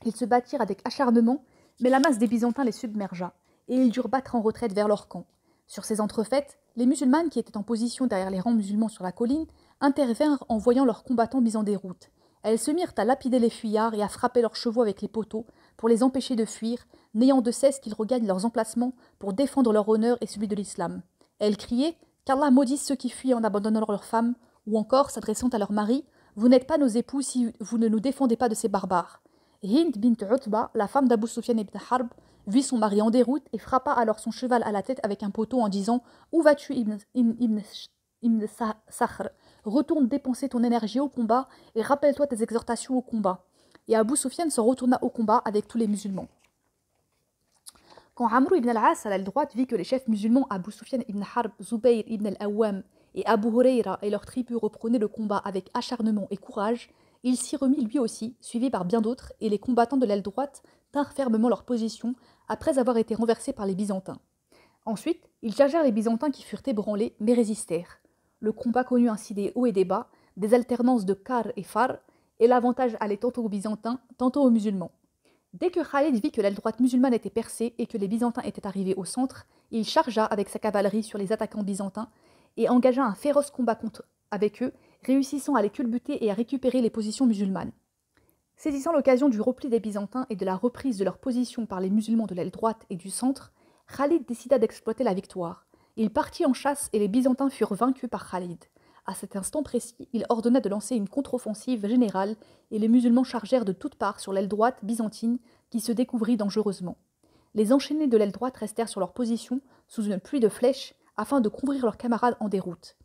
Ils se battirent avec acharnement, mais la masse des Byzantins les submergea, et ils durent battre en retraite vers leur camp. Sur ces entrefaites, les musulmanes qui étaient en position derrière les rangs musulmans sur la colline intervinrent en voyant leurs combattants mis en déroute. Elles se mirent à lapider les fuyards et à frapper leurs chevaux avec les poteaux pour les empêcher de fuir, n'ayant de cesse qu'ils regagnent leurs emplacements pour défendre leur honneur et celui de l'islam. Elles criaient qu'Allah maudisse ceux qui fuient en abandonnant leurs femmes, ou encore, s'adressant à leurs maris, « Vous n'êtes pas nos époux si vous ne nous défendez pas de ces barbares. » Hind bint Utba, la femme d'Abu Sufyan ibn Harb, vit son mari en déroute et frappa alors son cheval à la tête avec un poteau en disant « Où vas-tu, Ibn Sakhr? Retourne dépenser ton énergie au combat et rappelle-toi tes exhortations au combat. » Et Abu Sufyan s'en retourna au combat avec tous les musulmans. Quand Amr ibn al-As à l'aile droite vit que les chefs musulmans Abu Sufyan ibn Harb, Zubayr ibn al-Awwam et Abu Hurayra et leurs tribus reprenaient le combat avec acharnement et courage, il s'y remit lui aussi, suivi par bien d'autres, et les combattants de l'aile droite tinrent fermement leur position après avoir été renversés par les Byzantins. Ensuite, ils chargèrent les Byzantins qui furent ébranlés, mais résistèrent. Le combat connut ainsi des hauts et des bas, des alternances de quart et phare, et l'avantage allait tantôt aux Byzantins, tantôt aux musulmans. Dès que Khalid vit que l'aile droite musulmane était percée et que les Byzantins étaient arrivés au centre, il chargea avec sa cavalerie sur les attaquants byzantins et engagea un féroce combat avec eux, réussissant à les culbuter et à récupérer les positions musulmanes. Saisissant l'occasion du repli des Byzantins et de la reprise de leur position par les musulmans de l'aile droite et du centre, Khalid décida d'exploiter la victoire. Il partit en chasse et les Byzantins furent vaincus par Khalid. À cet instant précis, il ordonna de lancer une contre-offensive générale et les musulmans chargèrent de toutes parts sur l'aile droite byzantine qui se découvrit dangereusement. Les enchaînés de l'aile droite restèrent sur leur position sous une pluie de flèches afin de couvrir leurs camarades en déroute.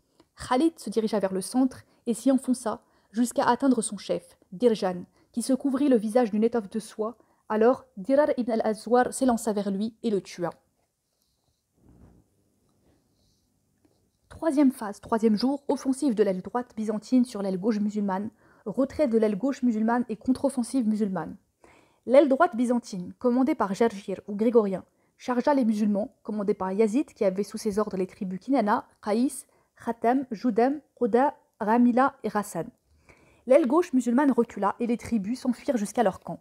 Khalid se dirigea vers le centre et s'y enfonça jusqu'à atteindre son chef, Dirjan, qui se couvrit le visage d'une étoffe de soie. Alors Dirar ibn al-Azwar s'élança vers lui et le tua. Troisième phase, troisième jour, offensive de l'aile droite byzantine sur l'aile gauche musulmane, retrait de l'aile gauche musulmane et contre-offensive musulmane. L'aile droite byzantine, commandée par Jarjir ou Grégorien, chargea les musulmans, commandés par Yazid qui avait sous ses ordres les tribus Kinana, Qaïs, Khatam, Joudam, Quda, Ramila et Rassan. L'aile gauche musulmane recula et les tribus s'enfuirent jusqu'à leur camp.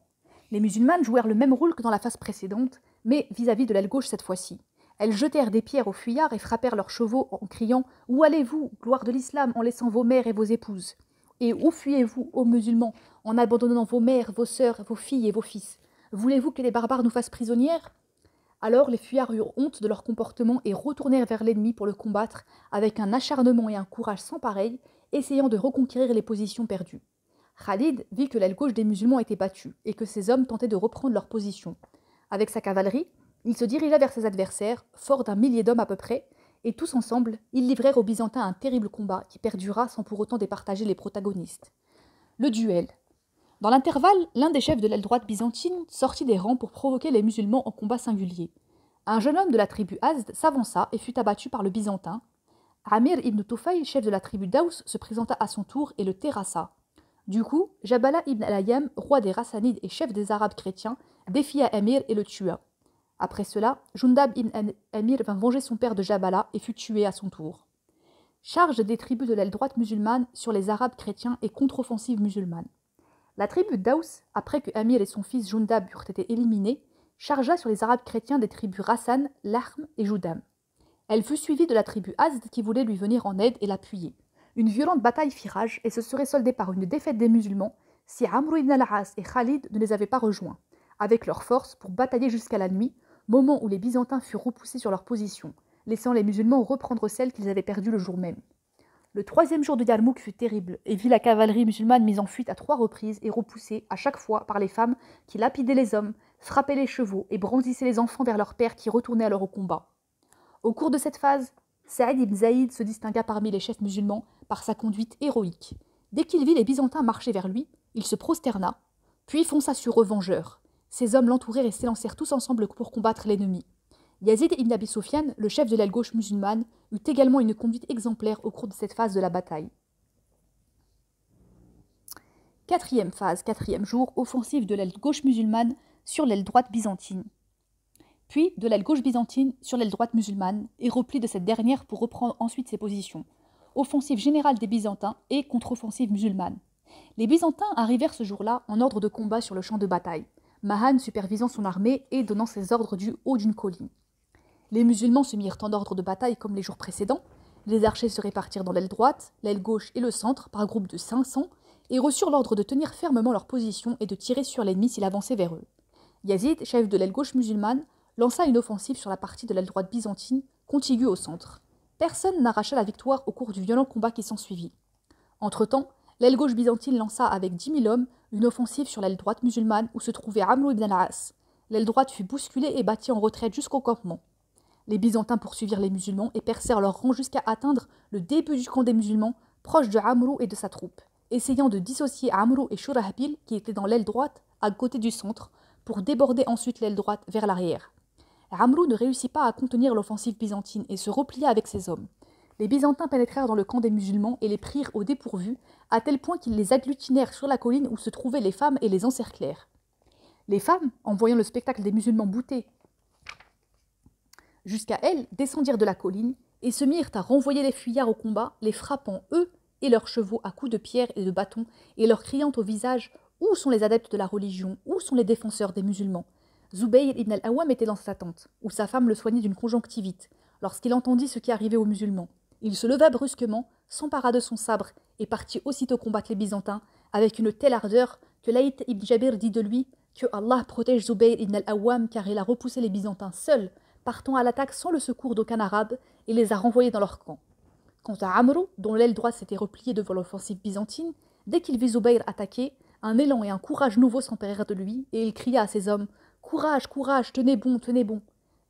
Les musulmanes jouèrent le même rôle que dans la phase précédente, mais vis-à-vis de l'aile gauche cette fois-ci. Elles jetèrent des pierres aux fuyards et frappèrent leurs chevaux en criant « Où allez-vous, gloire de l'islam, en laissant vos mères et vos épouses ? Et où fuyez-vous, ô musulmans, en abandonnant vos mères, vos sœurs, vos filles et vos fils ? Voulez-vous que les barbares nous fassent prisonnières ?» Alors les fuyards eurent honte de leur comportement et retournèrent vers l'ennemi pour le combattre avec un acharnement et un courage sans pareil, essayant de reconquérir les positions perdues. Khalid vit que l'aile gauche des musulmans était battue et que ses hommes tentaient de reprendre leur position. Avec sa cavalerie, il se dirigea vers ses adversaires, fort d'un millier d'hommes à peu près, et tous ensemble, ils livrèrent aux Byzantins un terrible combat qui perdura sans pour autant départager les protagonistes. Le duel. Dans l'intervalle, l'un des chefs de l'aile droite byzantine sortit des rangs pour provoquer les musulmans en combat singulier. Un jeune homme de la tribu Azd s'avança et fut abattu par le Byzantin. Amir ibn Tufayl, chef de la tribu Daous, se présenta à son tour et le terrassa. Du coup, Jabala ibn al-Ayyam, roi des Rassanides et chef des Arabes chrétiens, défia Amir et le tua. Après cela, Jundab ibn Amir vint venger son père de Jabala et fut tué à son tour. Charge des tribus de l'aile droite musulmane sur les Arabes chrétiens et contre-offensive musulmane. La tribu Daous, après que Amir et son fils Jundab eurent été éliminés, chargea sur les Arabes chrétiens des tribus Rassan, Lahm et Joudam. Elle fut suivie de la tribu Azd qui voulait lui venir en aide et l'appuyer. Une violente bataille fit rage et se serait soldée par une défaite des musulmans si Amr ibn al-As et Khalid ne les avaient pas rejoints, avec leurs forces pour batailler jusqu'à la nuit, moment où les Byzantins furent repoussés sur leur position, laissant les musulmans reprendre celle qu'ils avaient perdue le jour même. Le troisième jour de Yarmouk fut terrible et vit la cavalerie musulmane mise en fuite à 3 reprises et repoussée à chaque fois par les femmes qui lapidaient les hommes, frappaient les chevaux et brandissaient les enfants vers leur père qui retournait alors au combat. Au cours de cette phase, Saïd ibn Zaïd se distingua parmi les chefs musulmans par sa conduite héroïque. Dès qu'il vit les Byzantins marcher vers lui, il se prosterna, puis fonça sur eux vengeurs. Ses hommes l'entourèrent et s'élancèrent tous ensemble pour combattre l'ennemi. Yazid ibn Abi Sufyan, le chef de l'aile gauche musulmane, eut également une conduite exemplaire au cours de cette phase de la bataille. Quatrième phase, quatrième jour, offensive de l'aile gauche musulmane sur l'aile droite byzantine. Puis de l'aile gauche byzantine sur l'aile droite musulmane et repli de cette dernière pour reprendre ensuite ses positions. Offensive générale des Byzantins et contre-offensive musulmane. Les Byzantins arrivèrent ce jour-là en ordre de combat sur le champ de bataille, Mahan supervisant son armée et donnant ses ordres du haut d'une colline. Les musulmans se mirent en ordre de bataille comme les jours précédents. Les archers se répartirent dans l'aile droite, l'aile gauche et le centre par groupe de 500 et reçurent l'ordre de tenir fermement leur position et de tirer sur l'ennemi s'il avançait vers eux. Yazid, chef de l'aile gauche musulmane, lança une offensive sur la partie de l'aile droite byzantine, contiguë au centre. Personne n'arracha la victoire au cours du violent combat qui s'ensuivit. Entre-temps, L'aile gauche byzantine lança avec 10 000 hommes une offensive sur l'aile droite musulmane où se trouvait Amr ibn al-As. L'aile droite fut bousculée et bâtie en retraite jusqu'au campement. Les Byzantins poursuivirent les musulmans et percèrent leur rang jusqu'à atteindre le début du camp des musulmans, proche de Amr et de sa troupe, essayant de dissocier Amr et Shurahbil qui étaient dans l'aile droite à côté du centre pour déborder ensuite l'aile droite vers l'arrière. Amr ne réussit pas à contenir l'offensive byzantine et se replia avec ses hommes. Les Byzantins pénétrèrent dans le camp des musulmans et les prirent au dépourvu, à tel point qu'ils les agglutinèrent sur la colline où se trouvaient les femmes et les encerclèrent. Les femmes, en voyant le spectacle des musulmans bouter jusqu'à elles, descendirent de la colline et se mirent à renvoyer les fuyards au combat, les frappant eux et leurs chevaux à coups de pierre et de bâtons, et leur criant au visage « Où sont les adeptes de la religion? Où sont les défenseurs des musulmans ?» Zubayr ibn al-Awwam était dans sa tente, où sa femme le soignait d'une conjonctivite, lorsqu'il entendit ce qui arrivait aux musulmans. Il se leva brusquement, s'empara de son sabre et partit aussitôt combattre les Byzantins avec une telle ardeur que Layth ibn Jabir dit de lui que Allah protège Zubayr ibn al-Awwam car il a repoussé les Byzantins seuls, partant à l'attaque sans le secours d'aucun arabe et les a renvoyés dans leur camp. Quant à Amr, dont l'aile droite s'était repliée devant l'offensive byzantine, dès qu'il vit Zubayr attaquer, un élan et un courage nouveau s'emparèrent de lui et il cria à ses hommes « Courage, courage, tenez bon, tenez bon !»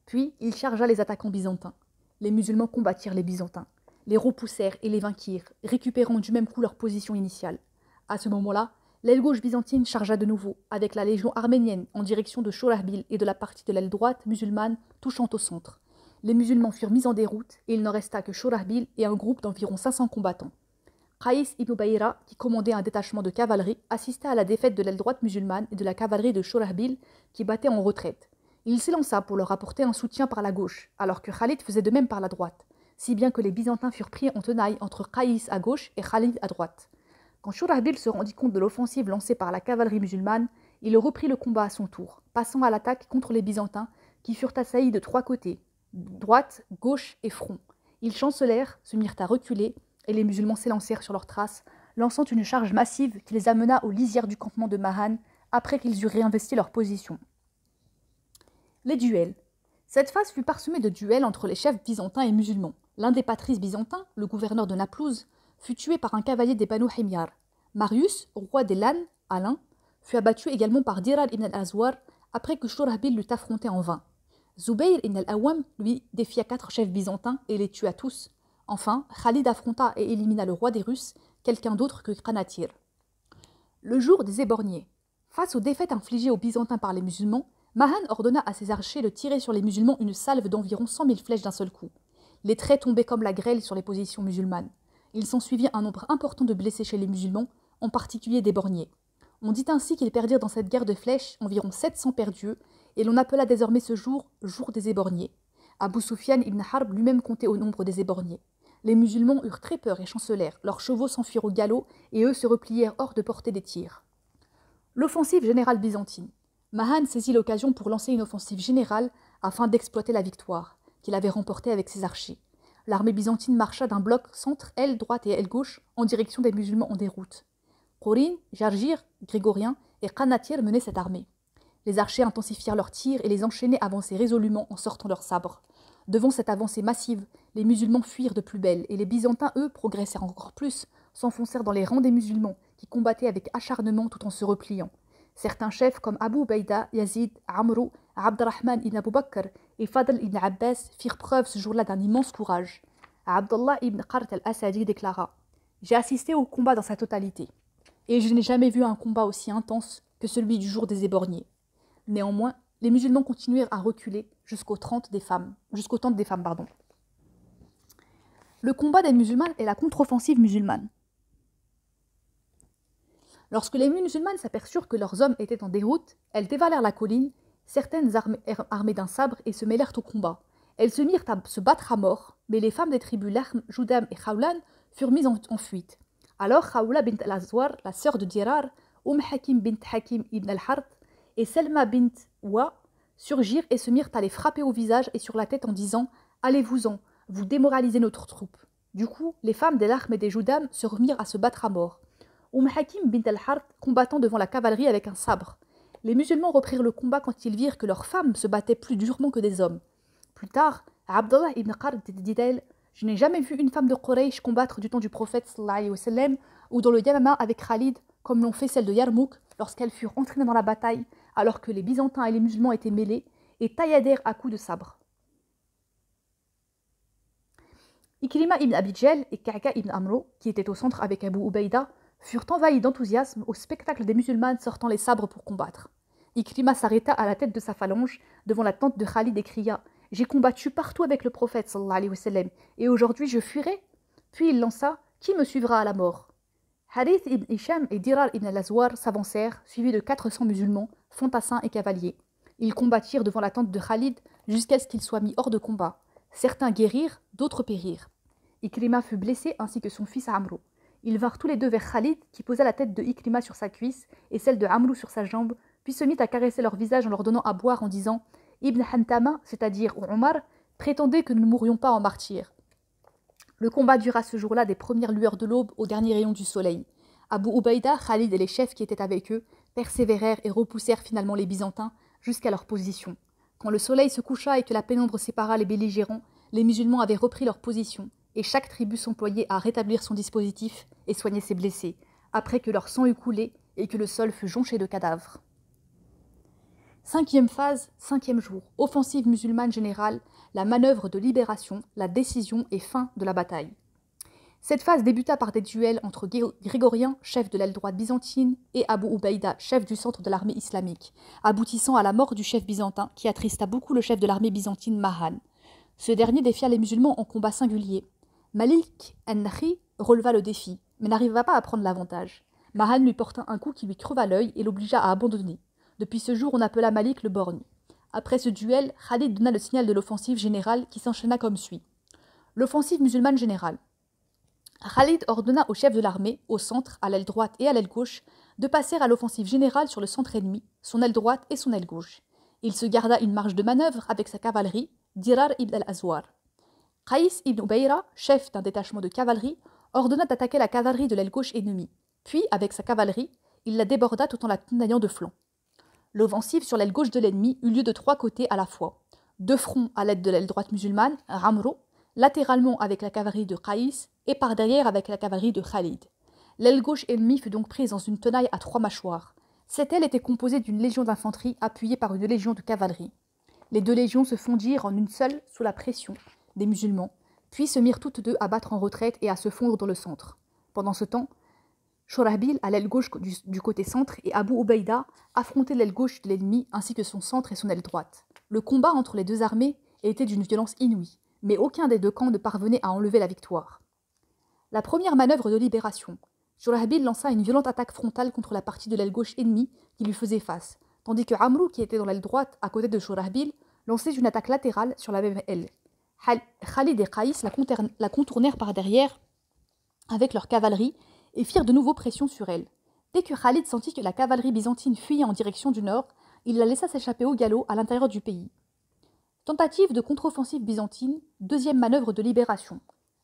Puis il chargea les attaquants byzantins. Les musulmans combattirent les Byzantins, les repoussèrent et les vainquirent, récupérant du même coup leur position initiale. À ce moment-là, l'aile gauche byzantine chargea de nouveau, avec la légion arménienne en direction de Shurahbil et de la partie de l'aile droite musulmane touchant au centre. Les musulmans furent mis en déroute et il n'en resta que Shurahbil et un groupe d'environ 500 combattants. Qaïs ibn Bayra, qui commandait un détachement de cavalerie, assista à la défaite de l'aile droite musulmane et de la cavalerie de Shurahbil qui battait en retraite. Il s'élança pour leur apporter un soutien par la gauche, alors que Khalid faisait de même par la droite, si bien que les Byzantins furent pris en tenaille entre Qaïs à gauche et Khalid à droite. Quand Shurahbil se rendit compte de l'offensive lancée par la cavalerie musulmane, il reprit le combat à son tour, passant à l'attaque contre les Byzantins qui furent assaillis de 3 côtés, droite, gauche et front. Ils chancelèrent, se mirent à reculer, et les musulmans s'élancèrent sur leurs traces, lançant une charge massive qui les amena aux lisières du campement de Mahan après qu'ils eurent réinvesti leur position. Les duels. Cette phase fut parsemée de duels entre les chefs byzantins et musulmans. L'un des patrices byzantins, le gouverneur de Naplouse, fut tué par un cavalier des Banu Himyar. Marius, roi des Lan, Alain, fut abattu également par Dirar ibn al-Azwar après que Shurahbil l'eut affronté en vain. Zubayr ibn al-Awwam, lui, défia 4 chefs byzantins et les tua tous. Enfin, Khalid affronta et élimina le roi des Russes, quelqu'un d'autre que Kranatir. Le jour des éborgnés. Face aux défaites infligées aux Byzantins par les musulmans, Mahan ordonna à ses archers de tirer sur les musulmans une salve d'environ 100 000 flèches d'un seul coup. Les traits tombaient comme la grêle sur les positions musulmanes. Il s'ensuivit un nombre important de blessés chez les musulmans, en particulier des borgnés. On dit ainsi qu'ils perdirent dans cette guerre de flèches environ 700 perdus, et l'on appela désormais ce jour « jour des éborgnés ». Abu Sufyan ibn Harb lui-même comptait au nombre des éborgnés. Les musulmans eurent très peur et chancelèrent, leurs chevaux s'enfuirent au galop, et eux se replièrent hors de portée des tirs. L'offensive générale byzantine. Mahan saisit l'occasion pour lancer une offensive générale afin d'exploiter la victoire, qu'il avait remportée avec ses archers. L'armée byzantine marcha d'un bloc centre, aile droite et aile gauche, en direction des musulmans en déroute. Qorin, Jarjir, Grégorien et Qanatir menaient cette armée. Les archers intensifièrent leurs tirs et les enchaînés avançaient résolument en sortant leurs sabres. Devant cette avancée massive, les musulmans fuirent de plus belle et les Byzantins, eux, progressèrent encore plus, s'enfoncèrent dans les rangs des musulmans qui combattaient avec acharnement tout en se repliant. Certains chefs comme Abu Ubaïda, Yazid, Amru, Abdurrahman ibn Abu Bakr et Fadl ibn Abbas firent preuve ce jour-là d'un immense courage. Abdullah ibn Qart al-Asadi déclara « J'ai assisté au combat dans sa totalité, et je n'ai jamais vu un combat aussi intense que celui du jour des éborgnés. » Néanmoins, les musulmans continuèrent à reculer jusqu'au tente des femmes. Le combat des musulmanes et la contre-offensive musulmane. Lorsque les musulmanes s'aperçurent que leurs hommes étaient en déroute, elles dévalèrent la colline, certaines armées d'un sabre, et se mêlèrent au combat. Elles se mirent à se battre à mort, mais les femmes des tribus Lahm, Joudam et Khawlan furent mises en fuite. Alors Khawla bint al-Azwar, la sœur de Dirar, Hakim bint Hakim ibn al-Harth et Selma bint Wa surgirent et se mirent à les frapper au visage et sur la tête en disant « Allez-vous-en, vous démoralisez notre troupe ». Du coup, les femmes des Lahm et des Joudam se remirent à se battre à mort. Hakim bint al-Harth combattant devant la cavalerie avec un sabre. Les musulmans reprirent le combat quand ils virent que leurs femmes se battaient plus durement que des hommes. Plus tard, Abdullah ibn Qard dit-elle Je n'ai jamais vu une femme de Quraysh combattre du temps du prophète sallallahu alayhi wa sallam ou dans le Yamama avec Khalid, comme l'ont fait celles de Yarmouk lorsqu'elles furent entraînées dans la bataille, alors que les Byzantins et les musulmans étaient mêlés et tailladèrent à coups de sabre. Ikrima ibn Abi Jahl et Ka'ka ibn Amro, qui étaient au centre avec Abu Ubaïda, furent envahis d'enthousiasme au spectacle des musulmanes sortant les sabres pour combattre. Ikrima s'arrêta à la tête de sa phalange devant la tente de Khalid et cria « J'ai combattu partout avec le prophète sallallahu alayhi wa sallam, et aujourd'hui je fuirai ?» Puis il lança « Qui me suivra à la mort ?» Harith ibn Hisham et Dirar ibn al-Azwar s'avancèrent, suivis de 400 musulmans, fantassins et cavaliers. Ils combattirent devant la tente de Khalid jusqu'à ce qu'il soit mis hors de combat. Certains guérirent, d'autres périrent. Ikrima fut blessé ainsi que son fils Amrou. Ils vinrent tous les deux vers Khalid, qui posa la tête de Ikrima sur sa cuisse et celle de Amrou sur sa jambe, puis se mit à caresser leur visage en leur donnant à boire en disant « Ibn Hantama, c'est-à-dire Omar, prétendait que nous ne mourrions pas en martyrs. » Le combat dura ce jour-là des premières lueurs de l'aube aux derniers rayons du soleil. Abu Ubaïda, Khalid et les chefs qui étaient avec eux persévérèrent et repoussèrent finalement les Byzantins jusqu'à leur position. Quand le soleil se coucha et que la pénombre sépara les belligérants, les musulmans avaient repris leur position, et chaque tribu s'employait à rétablir son dispositif et soigner ses blessés, après que leur sang eut coulé et que le sol fut jonché de cadavres. 5e phase, 5e jour, offensive musulmane générale, la manœuvre de libération, la décision et fin de la bataille. Cette phase débuta par des duels entre Grégorien, chef de l'aile droite byzantine, et Abu Ubaïda, chef du centre de l'armée islamique, aboutissant à la mort du chef byzantin qui attrista beaucoup le chef de l'armée byzantine Mahan. Ce dernier défia les musulmans en combat singulier. Malik an-Nakhri releva le défi, mais n'arriva pas à prendre l'avantage. Mahan lui porta un coup qui lui creva l'œil et l'obligea à abandonner. Depuis ce jour, on appela Malik le borgne. Après ce duel, Khalid donna le signal de l'offensive générale qui s'enchaîna comme suit. L'offensive musulmane générale. Khalid ordonna au chef de l'armée, au centre, à l'aile droite et à l'aile gauche, de passer à l'offensive générale sur le centre ennemi, son aile droite et son aile gauche. Il se garda une marge de manœuvre avec sa cavalerie, Dirar ibn al-Azwar. Qaïs ibn Ubayra, chef d'un détachement de cavalerie, ordonna d'attaquer la cavalerie de l'aile gauche ennemie. Puis, avec sa cavalerie, il la déborda tout en la tenaillant de flanc. L'offensive sur l'aile gauche de l'ennemi eut lieu de 3 côtés à la fois. 2 fronts à l'aide de l'aile droite musulmane, Ramro, latéralement avec la cavalerie de Qaïs et par derrière avec la cavalerie de Khalid. L'aile gauche ennemie fut donc prise dans une tenaille à 3 mâchoires. Cette aile était composée d'une légion d'infanterie appuyée par une légion de cavalerie. Les 2 légions se fondirent en une seule sous la pression des musulmans, puis se mirent toutes 2 à battre en retraite et à se fondre dans le centre. Pendant ce temps, Shurahbil, à l'aile gauche du côté centre, et Abu Ubaïda affrontaient l'aile gauche de l'ennemi ainsi que son centre et son aile droite. Le combat entre les 2 armées était d'une violence inouïe, mais aucun des 2 camps ne parvenait à enlever la victoire. La première manœuvre de libération. Shurahbil lança une violente attaque frontale contre la partie de l'aile gauche ennemie qui lui faisait face, tandis que Amrou, qui était dans l'aile droite à côté de Shurahbil, lançait une attaque latérale sur la même aile. Khalid et Qaïs la contournèrent par derrière avec leur cavalerie et firent de nouveau pression sur elle. Dès que Khalid sentit que la cavalerie byzantine fuyait en direction du nord, il la laissa s'échapper au galop à l'intérieur du pays. Tentative de contre-offensive byzantine, 2e manœuvre de libération.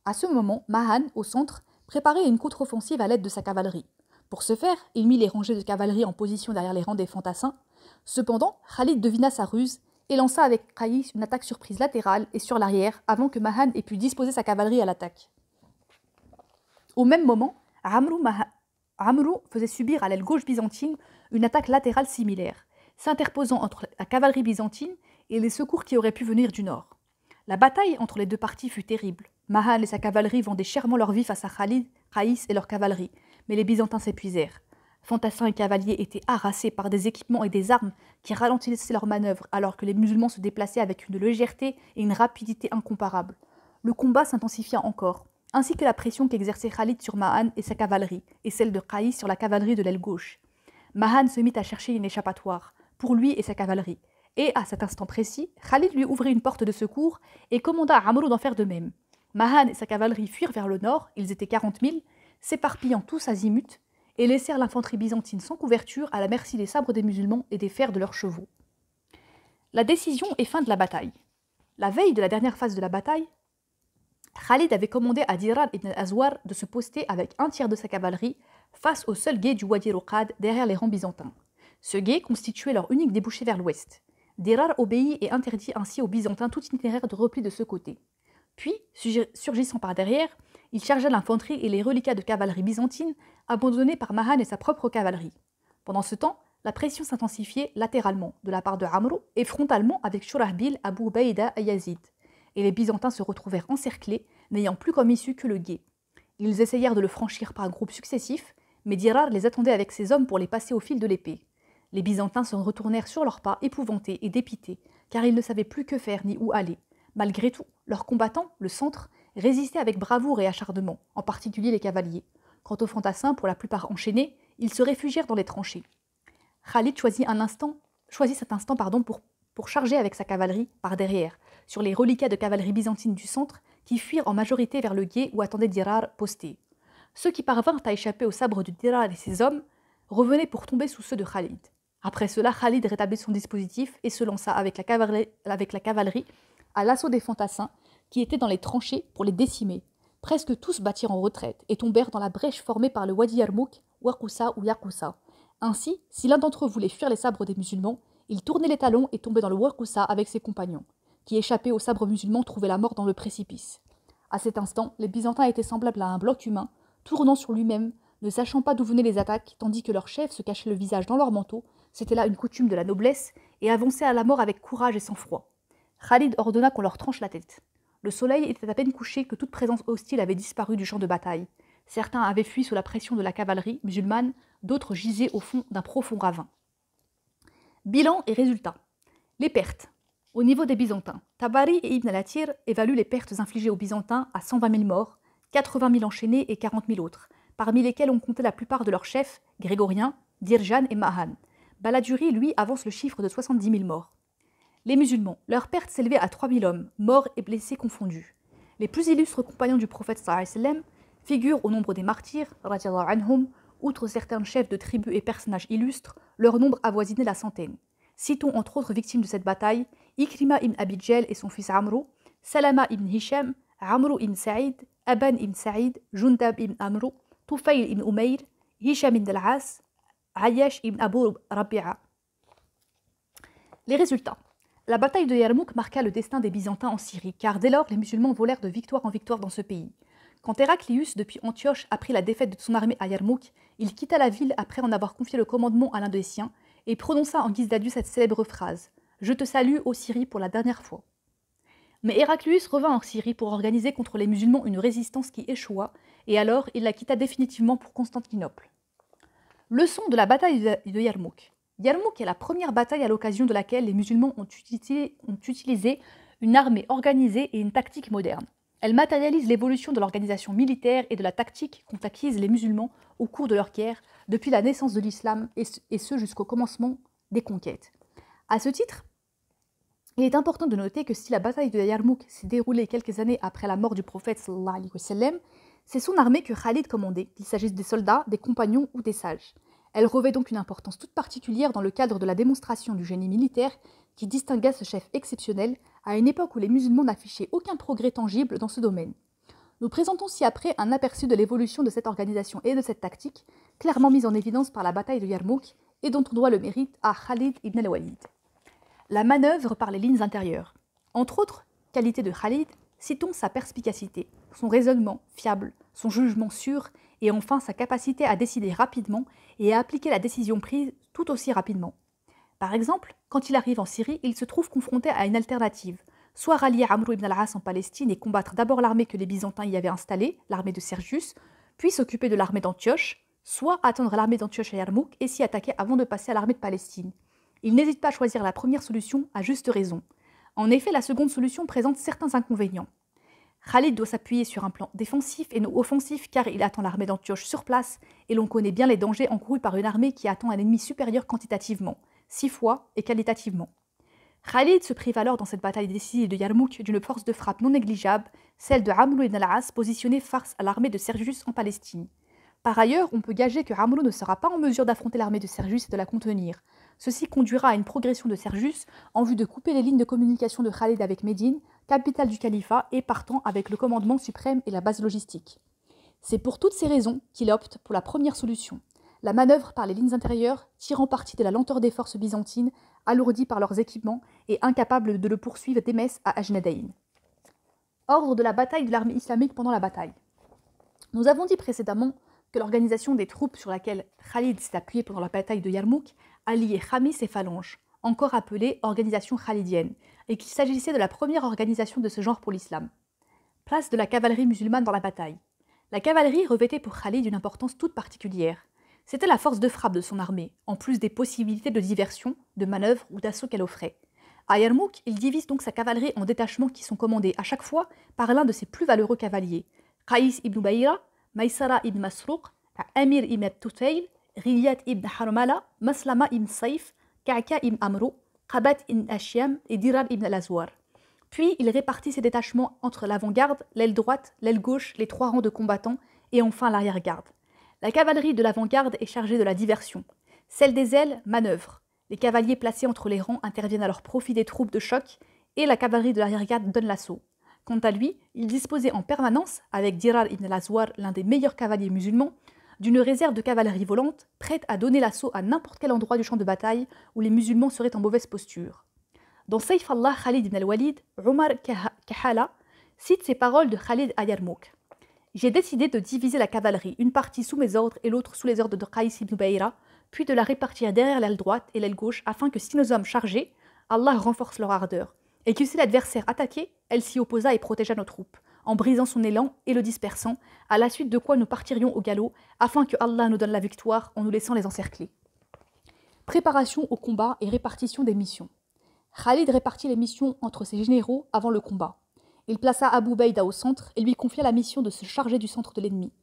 À ce moment, Mahan, au centre, préparait une contre-offensive à l'aide de sa cavalerie. Pour ce faire, il mit les rangées de cavalerie en position derrière les rangs des fantassins. Cependant, Khalid devina sa ruse et lança avec Qaïs une attaque surprise latérale et sur l'arrière avant que Mahan ait pu disposer sa cavalerie à l'attaque. Au même moment, Amrou faisait subir à l'aile gauche byzantine une attaque latérale similaire, s'interposant entre la cavalerie byzantine et les secours qui auraient pu venir du nord. La bataille entre les 2 parties fut terrible. Mahan et sa cavalerie vendaient chèrement leur vie face à Khalid, Qaïs et leur cavalerie, mais les Byzantins s'épuisèrent. Fantassins et cavaliers étaient harassés par des équipements et des armes qui ralentissaient leurs manœuvres alors que les musulmans se déplaçaient avec une légèreté et une rapidité incomparables. Le combat s'intensifia encore, ainsi que la pression qu'exerçait Khalid sur Mahan et sa cavalerie, et celle de Qaïs sur la cavalerie de l'aile gauche. Mahan se mit à chercher une échappatoire, pour lui et sa cavalerie, et à cet instant précis, Khalid lui ouvrit une porte de secours et commanda à Amrou d'en faire de même. Mahan et sa cavalerie fuirent vers le nord, ils étaient 40 000, s'éparpillant tous azimuts, et laissèrent l'infanterie byzantine sans couverture à la merci des sabres des musulmans et des fers de leurs chevaux. La décision et fin de la bataille. La veille de la dernière phase de la bataille, Khalid avait commandé à Dirar ibn al-Azwar de se poster avec 1/3 de sa cavalerie face au seul gué du Wadi Ruqad derrière les rangs byzantins. Ce gué constituait leur unique débouché vers l'ouest. Dirar obéit et interdit ainsi aux Byzantins tout itinéraire de repli de ce côté. Puis, surgissant par derrière, il chargea l'infanterie et les reliquats de cavalerie byzantine abandonnés par Mahan et sa propre cavalerie. Pendant ce temps, la pression s'intensifiait latéralement de la part de Amr et frontalement avec Shurahbil, Abu Ubaïda et Yazid, et les Byzantins se retrouvèrent encerclés, n'ayant plus comme issue que le gué. Ils essayèrent de le franchir par groupes successifs, mais Dirar les attendait avec ses hommes pour les passer au fil de l'épée. Les Byzantins s'en retournèrent sur leurs pas, épouvantés et dépités, car ils ne savaient plus que faire ni où aller. Malgré tout, leurs combattants, le centre, résistaient avec bravoure et acharnement, en particulier les cavaliers. Quant aux fantassins, pour la plupart enchaînés, ils se réfugièrent dans les tranchées. Khalid choisit cet instant pour charger avec sa cavalerie par derrière, sur les reliquats de cavalerie byzantine du centre, qui fuirent en majorité vers le gué où attendait Dirar posté. Ceux qui parvinrent à échapper au sabre de Dirar et ses hommes revenaient pour tomber sous ceux de Khalid. Après cela, Khalid rétablit son dispositif et se lança avec la cavalerie à l'assaut des fantassins qui étaient dans les tranchées pour les décimer. Presque tous battirent en retraite et tombèrent dans la brèche formée par le Wadi Yarmouk, Waqoussa ou Yaqoussa. Ainsi, si l'un d'entre eux voulait fuir les sabres des musulmans, il tournait les talons et tombait dans le Waqoussa avec ses compagnons, qui échappés aux sabres musulmans trouvaient la mort dans le précipice. À cet instant, les Byzantins étaient semblables à un bloc humain, tournant sur lui-même, ne sachant pas d'où venaient les attaques, tandis que leur chef se cachait le visage dans leur manteau, c'était là une coutume de la noblesse, et avançait à la mort avec courage et sang-froid. Khalid ordonna qu'on leur tranche la tête. Le soleil était à peine couché que toute présence hostile avait disparu du champ de bataille. Certains avaient fui sous la pression de la cavalerie musulmane, d'autres gisaient au fond d'un profond ravin. Bilan et résultats. Les pertes. Au niveau des Byzantins, Tabari et Ibn al-Athir évaluent les pertes infligées aux Byzantins à 120 000 morts, 80 000 enchaînés et 40 000 autres, parmi lesquels on comptait la plupart de leurs chefs, grégoriens, Dirjan et Mahan. Baladuri, lui, avance le chiffre de 70 000 morts. Les musulmans, leurs pertes s'élevaient à 3 000 hommes, morts et blessés confondus. Les plus illustres compagnons du prophète sallallahu alayhi wa sallam figurent au nombre des martyrs, radiyallahu anhum, outre certains chefs de tribus et personnages illustres, leur nombre avoisinait la centaine. Citons entre autres victimes de cette bataille Ikrima ibn Abi Djel et son fils Amrou, Salama ibn Hisham, Amrou ibn Saïd, Aban ibn Saïd, Jundab ibn Amrou, Tufayl ibn Umayr, Hisham ibn al-As, Ayash ibn Abu Rabi'a. Les résultats. La bataille de Yarmouk marqua le destin des Byzantins en Syrie, car dès lors les musulmans volèrent de victoire en victoire dans ce pays. Quand Héraclius, depuis Antioche, apprit la défaite de son armée à Yarmouk, il quitta la ville après en avoir confié le commandement à l'un des siens et prononça en guise d'adieu cette célèbre phrase « Je te salue, ô Syrie, pour la dernière fois ». Mais Héraclius revint en Syrie pour organiser contre les musulmans une résistance qui échoua, et alors il la quitta définitivement pour Constantinople. Leçon de la bataille de Yarmouk. Yarmouk est la première bataille à l'occasion de laquelle les musulmans ont utilisé une armée organisée et une tactique moderne. Elle matérialise l'évolution de l'organisation militaire et de la tactique qu'ont acquise les musulmans au cours de leur guerre depuis la naissance de l'islam et ce jusqu'au commencement des conquêtes. À ce titre, il est important de noter que si la bataille de Yarmouk s'est déroulée quelques années après la mort du prophète sallallahu alayhi wa sallam, c'est son armée que Khalid commandait, qu'il s'agisse des soldats, des compagnons ou des sages. Elle revêt donc une importance toute particulière dans le cadre de la démonstration du génie militaire qui distingua ce chef exceptionnel à une époque où les musulmans n'affichaient aucun progrès tangible dans ce domaine. Nous présentons ci-après un aperçu de l'évolution de cette organisation et de cette tactique, clairement mise en évidence par la bataille de Yarmouk et dont on doit le mérite à Khalid ibn al-Walid. La manœuvre par les lignes intérieures. Entre autres qualités de Khalid, citons sa perspicacité, son raisonnement fiable, son jugement sûr et enfin sa capacité à décider rapidement et à appliquer la décision prise tout aussi rapidement. Par exemple, quand il arrive en Syrie, il se trouve confronté à une alternative, soit rallier Amr ibn al-As en Palestine et combattre d'abord l'armée que les Byzantins y avaient installée, l'armée de Sergius, puis s'occuper de l'armée d'Antioche, soit attendre l'armée d'Antioche à Yarmouk et s'y attaquer avant de passer à l'armée de Palestine. Il n'hésite pas à choisir la première solution à juste raison. En effet, la seconde solution présente certains inconvénients. Khalid doit s'appuyer sur un plan défensif et non offensif car il attend l'armée d'Antioche sur place et l'on connaît bien les dangers encourus par une armée qui attend un ennemi supérieur quantitativement, 6 fois et qualitativement. Khalid se prive alors dans cette bataille décisive de Yarmouk d'une force de frappe non négligeable, celle de Amr ibn al-As positionnée face à l'armée de Sergius en Palestine. Par ailleurs, on peut gager que Amr ne sera pas en mesure d'affronter l'armée de Sergius et de la contenir. Ceci conduira à une progression de Sergius en vue de couper les lignes de communication de Khalid avec Médine, capitale du califat et partant avec le commandement suprême et la base logistique. C'est pour toutes ces raisons qu'il opte pour la première solution, la manœuvre par les lignes intérieures, tirant parti de la lenteur des forces byzantines, alourdies par leurs équipements et incapables de le poursuivre d'Émès à Ajnadayn. Ordre de la bataille de l'armée islamique pendant la bataille. Nous avons dit précédemment que l'organisation des troupes sur laquelle Khalid s'est appuyé pendant la bataille de Yarmouk a lié Khamis et phalanges, encore appelée organisation khalidienne, et qu'il s'agissait de la première organisation de ce genre pour l'islam. Place de la cavalerie musulmane dans la bataille. La cavalerie revêtait pour Khalid une importance toute particulière. C'était la force de frappe de son armée, en plus des possibilités de diversion, de manœuvre ou d'assaut qu'elle offrait. À Yarmouk, il divise donc sa cavalerie en détachements qui sont commandés à chaque fois par l'un de ses plus valeureux cavaliers, Qaïs ibn Bayra, Maïsara ibn Masrouq, Amir ibn Tufayl, Riyat ibn Harmala, Maslama ibn Saïf, Ka'ka ibn Amrou, Qabat ibn Ashyam et Dirar ibn al-Azwar. Puis il répartit ses détachements entre l'avant-garde, l'aile droite, l'aile gauche, les 3 rangs de combattants et enfin l'arrière-garde. La cavalerie de l'avant-garde est chargée de la diversion. Celle des ailes manœuvre. Les cavaliers placés entre les rangs interviennent à leur profit des troupes de choc et la cavalerie de l'arrière-garde donne l'assaut. Quant à lui, il disposait en permanence, avec Dirar ibn al-Azwar, l'un des meilleurs cavaliers musulmans, d'une réserve de cavalerie volante, prête à donner l'assaut à n'importe quel endroit du champ de bataille où les musulmans seraient en mauvaise posture. Dans Sayf Allah Khalid ibn al-Walid, Omar Kahala cite ces paroles de Khalid à Yarmouk. J'ai décidé de diviser la cavalerie, une partie sous mes ordres et l'autre sous les ordres de Qaïs ibn Bayra, puis de la répartir derrière l'aile droite et l'aile gauche afin que si nos hommes chargeaient, Allah renforce leur ardeur, et que si l'adversaire attaquait, elle s'y opposa et protégea nos troupes, en brisant son élan et le dispersant, à la suite de quoi nous partirions au galop, afin que Allah nous donne la victoire en nous laissant les encercler. Préparation au combat et répartition des missions. Khalid répartit les missions entre ses généraux avant le combat. Il plaça Abu Baïda au centre et lui confia la mission de se charger du centre de l'ennemi.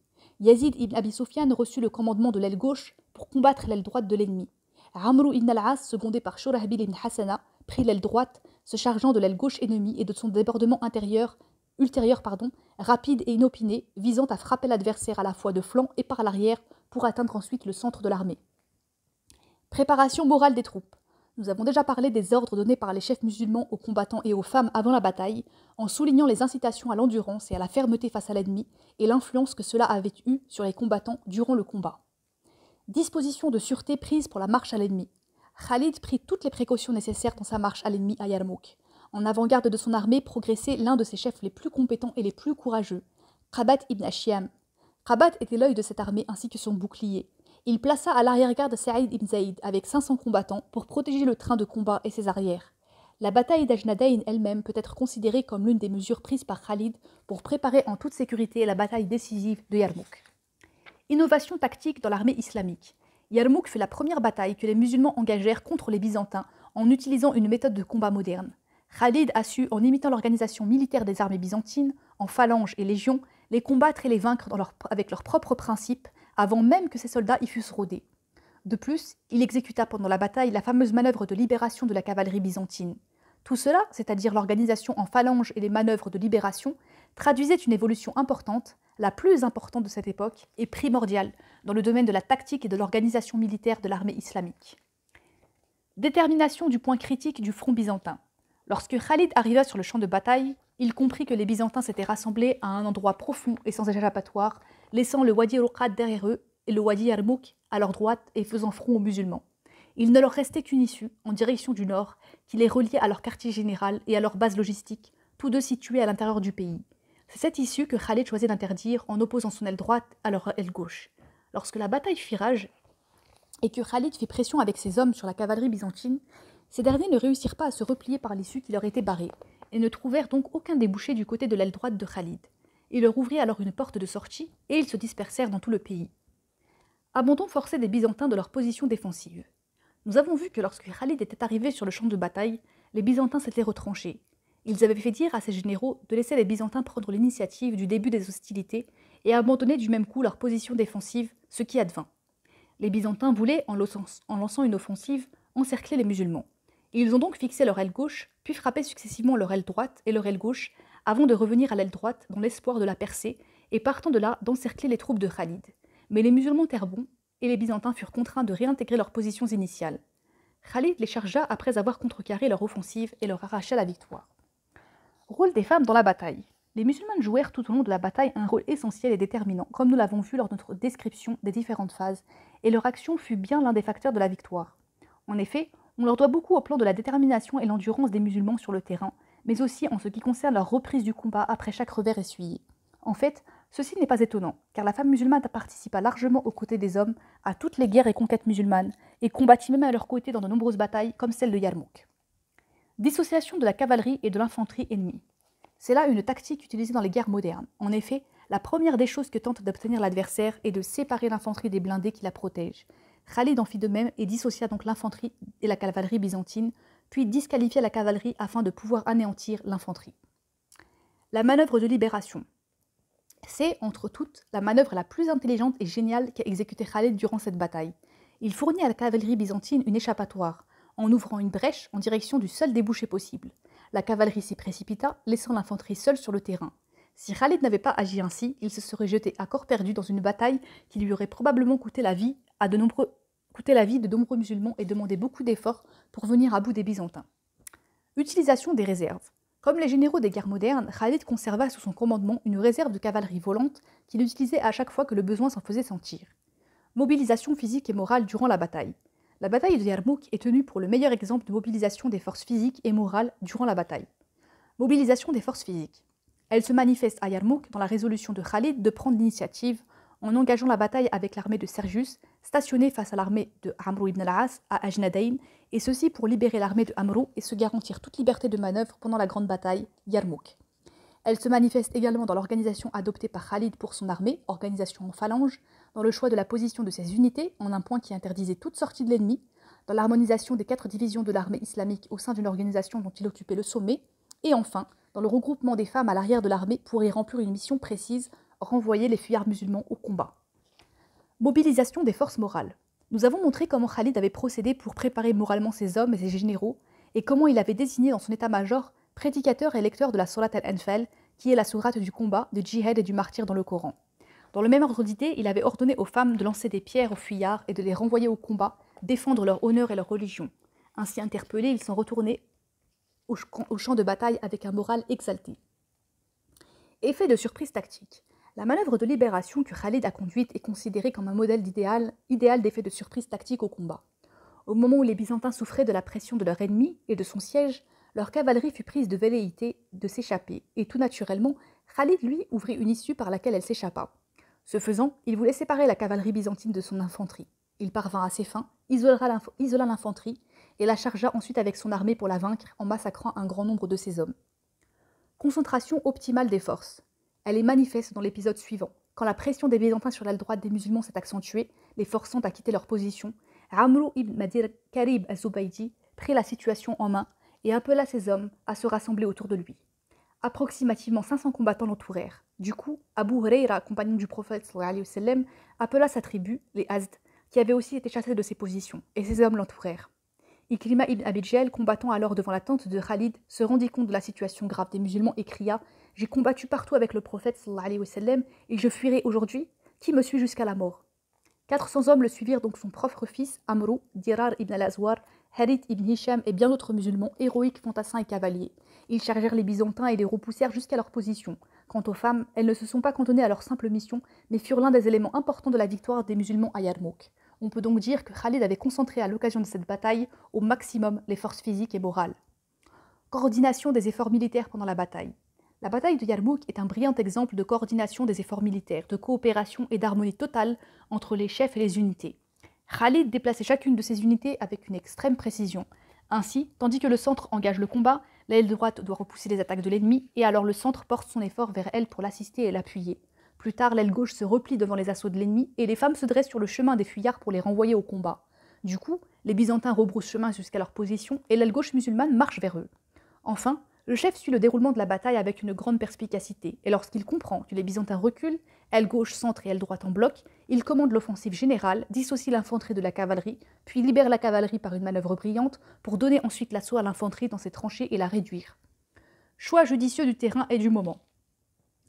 Yazid ibn Abi Sufyan reçut le commandement de l'aile gauche pour combattre l'aile droite de l'ennemi. Amr ibn al-As, secondé par Shurahbil ibn Hassana, prit l'aile droite, se chargeant de l'aile gauche ennemie et de son débordement ultérieur, rapide et inopiné, visant à frapper l'adversaire à la fois de flanc et par l'arrière pour atteindre ensuite le centre de l'armée. Préparation morale des troupes. Nous avons déjà parlé des ordres donnés par les chefs musulmans aux combattants et aux femmes avant la bataille, en soulignant les incitations à l'endurance et à la fermeté face à l'ennemi et l'influence que cela avait eue sur les combattants durant le combat. Dispositions de sûreté prises pour la marche à l'ennemi. Khalid prit toutes les précautions nécessaires dans sa marche à l'ennemi à Yarmouk. En avant-garde de son armée progressait l'un de ses chefs les plus compétents et les plus courageux, Qabat ibn Ashyam. Qabat était l'œil de cette armée ainsi que son bouclier. Il plaça à l'arrière-garde Saïd ibn Zaïd avec 500 combattants pour protéger le train de combat et ses arrières. La bataille d'Ajnadayn elle-même peut être considérée comme l'une des mesures prises par Khalid pour préparer en toute sécurité la bataille décisive de Yarmouk. Innovation tactique dans l'armée islamique. Yarmouk fut la première bataille que les musulmans engagèrent contre les Byzantins en utilisant une méthode de combat moderne. Khalid a su, en imitant l'organisation militaire des armées byzantines, en phalanges et légions, les combattre et les vaincre avec leurs propres principes, avant même que ses soldats y fussent rodés. De plus, il exécuta pendant la bataille la fameuse manœuvre de libération de la cavalerie byzantine. Tout cela, c'est-à-dire l'organisation en phalanges et les manœuvres de libération, traduisait une évolution importante, la plus importante de cette époque, et primordiale dans le domaine de la tactique et de l'organisation militaire de l'armée islamique. Détermination du point critique du front byzantin. Lorsque Khalid arriva sur le champ de bataille, il comprit que les Byzantins s'étaient rassemblés à un endroit profond et sans échappatoire, laissant le Wadi Ruqad derrière eux et le Wadi Yarmouk à leur droite et faisant front aux musulmans. Il ne leur restait qu'une issue, en direction du nord, qui les reliait à leur quartier général et à leur base logistique, tous deux situés à l'intérieur du pays. C'est cette issue que Khalid choisit d'interdire en opposant son aile droite à leur aile gauche. Lorsque la bataille fit rage et que Khalid fit pression avec ses hommes sur la cavalerie byzantine, ces derniers ne réussirent pas à se replier par l'issue qui leur était barrée, et ne trouvèrent donc aucun débouché du côté de l'aile droite de Khalid. Il leur ouvrit alors une porte de sortie, et ils se dispersèrent dans tout le pays. Abandon forcé des Byzantins de leur position défensive. Nous avons vu que lorsque Khalid était arrivé sur le champ de bataille, les Byzantins s'étaient retranchés. Ils avaient fait dire à ses généraux de laisser les Byzantins prendre l'initiative du début des hostilités et abandonner du même coup leur position défensive, ce qui advint. Les Byzantins voulaient, en lançant une offensive, encercler les musulmans. Ils ont donc fixé leur aile gauche, puis frappé successivement leur aile droite et leur aile gauche, avant de revenir à l'aile droite dans l'espoir de la percer, et partant de là d'encercler les troupes de Khalid. Mais les musulmans tinrent bon, et les Byzantins furent contraints de réintégrer leurs positions initiales. Khalid les chargea après avoir contrecarré leur offensive et leur arracha la victoire. Rôle des femmes dans la bataille. Les musulmanes jouèrent tout au long de la bataille un rôle essentiel et déterminant, comme nous l'avons vu lors de notre description des différentes phases, et leur action fut bien l'un des facteurs de la victoire. En effet, on leur doit beaucoup au plan de la détermination et l'endurance des musulmans sur le terrain, mais aussi en ce qui concerne leur reprise du combat après chaque revers essuyé. En fait, ceci n'est pas étonnant, car la femme musulmane participa largement aux côtés des hommes à toutes les guerres et conquêtes musulmanes, et combattit même à leur côté dans de nombreuses batailles comme celle de Yarmouk. Dissociation de la cavalerie et de l'infanterie ennemie. C'est là une tactique utilisée dans les guerres modernes. En effet, la première des choses que tente d'obtenir l'adversaire est de séparer l'infanterie des blindés qui la protègent. Khalid en fit de même et dissocia donc l'infanterie et la cavalerie byzantine, puis disqualifia la cavalerie afin de pouvoir anéantir l'infanterie. La manœuvre de libération. C'est, entre toutes, la manœuvre la plus intelligente et géniale qu'a exécutée Khalid durant cette bataille. Il fournit à la cavalerie byzantine une échappatoire, en ouvrant une brèche en direction du seul débouché possible. La cavalerie s'y précipita, laissant l'infanterie seule sur le terrain. Si Khalid n'avait pas agi ainsi, il se serait jeté à corps perdu dans une bataille qui lui aurait probablement coûté la vie de nombreux musulmans et demandé beaucoup d'efforts pour venir à bout des Byzantins. Utilisation des réserves. Comme les généraux des guerres modernes, Khalid conserva sous son commandement une réserve de cavalerie volante qu'il utilisait à chaque fois que le besoin s'en faisait sentir. Mobilisation physique et morale durant la bataille. La bataille de Yarmouk est tenue pour le meilleur exemple de mobilisation des forces physiques et morales durant la bataille. Mobilisation des forces physiques. Elle se manifeste à Yarmouk dans la résolution de Khalid de prendre l'initiative en engageant la bataille avec l'armée de Sergius, stationnée face à l'armée de Amr ibn al-As à Ajnadayn, et ceci pour libérer l'armée de Amr et se garantir toute liberté de manœuvre pendant la grande bataille Yarmouk. Elle se manifeste également dans l'organisation adoptée par Khalid pour son armée, organisation en phalange, dans le choix de la position de ses unités en un point qui interdisait toute sortie de l'ennemi, dans l'harmonisation des 4 divisions de l'armée islamique au sein d'une organisation dont il occupait le sommet, et enfin dans le regroupement des femmes à l'arrière de l'armée pour y remplir une mission précise, renvoyer les fuyards musulmans au combat. Mobilisation des forces morales. Nous avons montré comment Khalid avait procédé pour préparer moralement ses hommes et ses généraux, et comment il avait désigné dans son état-major prédicateur et lecteur de la Surat al-Anfal, qui est la sourate du combat, du djihad et du martyr dans le Coran. Dans le même ordre d'idée, il avait ordonné aux femmes de lancer des pierres aux fuyards et de les renvoyer au combat, défendre leur honneur et leur religion. Ainsi interpellés, ils sont retournés au champ de bataille avec un moral exalté. Effet de surprise tactique. La manœuvre de libération que Khalid a conduite est considérée comme un modèle idéal d'effet de surprise tactique au combat. Au moment où les Byzantins souffraient de la pression de leur ennemi et de son siège, leur cavalerie fut prise de velléité de s'échapper, et tout naturellement, Khalid, lui, ouvrit une issue par laquelle elle s'échappa. Ce faisant, il voulait séparer la cavalerie byzantine de son infanterie. Il parvint à ses fins, isola l'infanterie, et la chargea ensuite avec son armée pour la vaincre en massacrant un grand nombre de ses hommes. Concentration optimale des forces. Elle est manifeste dans l'épisode suivant. Quand la pression des Byzantins sur l'aile droite des musulmans s'est accentuée, les forçant à quitter leur position, Amr ibn Madir Karib al-Zubaydi prit la situation en main et appela ses hommes à se rassembler autour de lui. Approximativement 500 combattants l'entourèrent. Du coup, Abu Huraira, compagnon du prophète sallallahu alayhi wa sallam, appela sa tribu, les Azd, qui avaient aussi été chassés de ses positions, et ses hommes l'entourèrent. Ikrima ibn Abi Jahl, combattant alors devant la tente de Khalid, se rendit compte de la situation grave des musulmans et cria « J'ai combattu partout avec le prophète sallallahu alayhi wa sallam, et je fuirai aujourd'hui. Qui me suit jusqu'à la mort ?» 400 hommes le suivirent donc son propre fils, Amrou, Dirar ibn al-Azwar, Harith ibn Hisham et bien d'autres musulmans, héroïques, fantassins et cavaliers. Ils chargèrent les Byzantins et les repoussèrent jusqu'à leur position. Quant aux femmes, elles ne se sont pas cantonnées à leur simple mission, mais furent l'un des éléments importants de la victoire des musulmans à Yarmouk. On peut donc dire que Khalid avait concentré à l'occasion de cette bataille au maximum les forces physiques et morales. Coordination des efforts militaires pendant la bataille. La bataille de Yarmouk est un brillant exemple de coordination des efforts militaires, de coopération et d'harmonie totale entre les chefs et les unités. Khalid déplaçait chacune de ses unités avec une extrême précision. Ainsi, tandis que le centre engage le combat, l'aile droite doit repousser les attaques de l'ennemi, et alors le centre porte son effort vers elle pour l'assister et l'appuyer. Plus tard, l'aile gauche se replie devant les assauts de l'ennemi, et les femmes se dressent sur le chemin des fuyards pour les renvoyer au combat. Du coup, les Byzantins rebroussent chemin jusqu'à leur position, et l'aile gauche musulmane marche vers eux. Enfin, le chef suit le déroulement de la bataille avec une grande perspicacité, et lorsqu'il comprend que les Byzantins reculent, aile gauche, centre et aile droite en bloc, il commande l'offensive générale, dissocie l'infanterie de la cavalerie, puis libère la cavalerie par une manœuvre brillante pour donner ensuite l'assaut à l'infanterie dans ses tranchées et la réduire. Choix judicieux du terrain et du moment.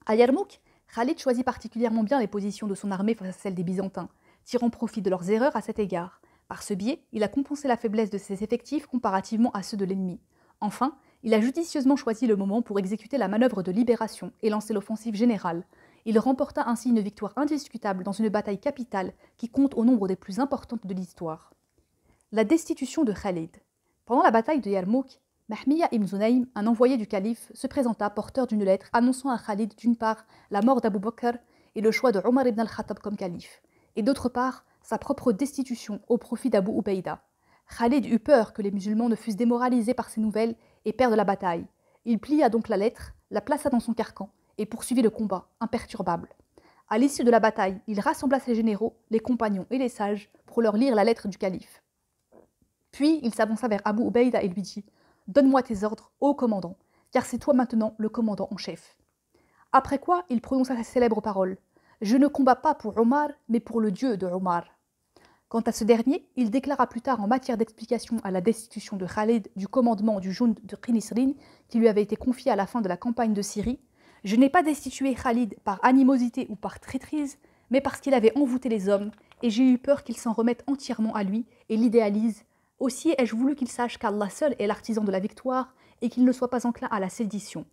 À Yarmouk, Khalid choisit particulièrement bien les positions de son armée face à celles des Byzantins, tirant profit de leurs erreurs à cet égard. Par ce biais, il a compensé la faiblesse de ses effectifs comparativement à ceux de l'ennemi. Enfin, il a judicieusement choisi le moment pour exécuter la manœuvre de libération et lancer l'offensive générale. Il remporta ainsi une victoire indiscutable dans une bataille capitale qui compte au nombre des plus importantes de l'histoire. La destitution de Khalid. Pendant la bataille de Yarmouk, Mahmiya ibn Zunaym, un envoyé du calife, se présenta porteur d'une lettre annonçant à Khalid d'une part la mort d'Abu Bakr et le choix de Omar ibn al-Khattab comme calife, et d'autre part sa propre destitution au profit d'Abu Ubaïda. Khalid eut peur que les musulmans ne fussent démoralisés par ces nouvelles et perdent la bataille. Il plia donc la lettre, la plaça dans son carcan et poursuivit le combat, imperturbable. À l'issue de la bataille, il rassembla ses généraux, les compagnons et les sages pour leur lire la lettre du calife. Puis il s'avança vers Abu Ubaïda et lui dit « Donne-moi tes ordres, ô commandant, car c'est toi maintenant le commandant en chef. » Après quoi, il prononça ces célèbres paroles « Je ne combats pas pour Omar, mais pour le Dieu de Omar. » Quant à ce dernier, il déclara plus tard en matière d'explication à la destitution de Khalid du commandement du Jund de Qinisrin qui lui avait été confié à la fin de la campagne de Syrie « Je n'ai pas destitué Khalid par animosité ou par traîtrise, mais parce qu'il avait envoûté les hommes, et j'ai eu peur qu'ils s'en remettent entièrement à lui et l'idéalisent. Aussi ai-je voulu qu'il sache qu'Allah seul est l'artisan de la victoire et qu'il ne soit pas enclin à la sédition. »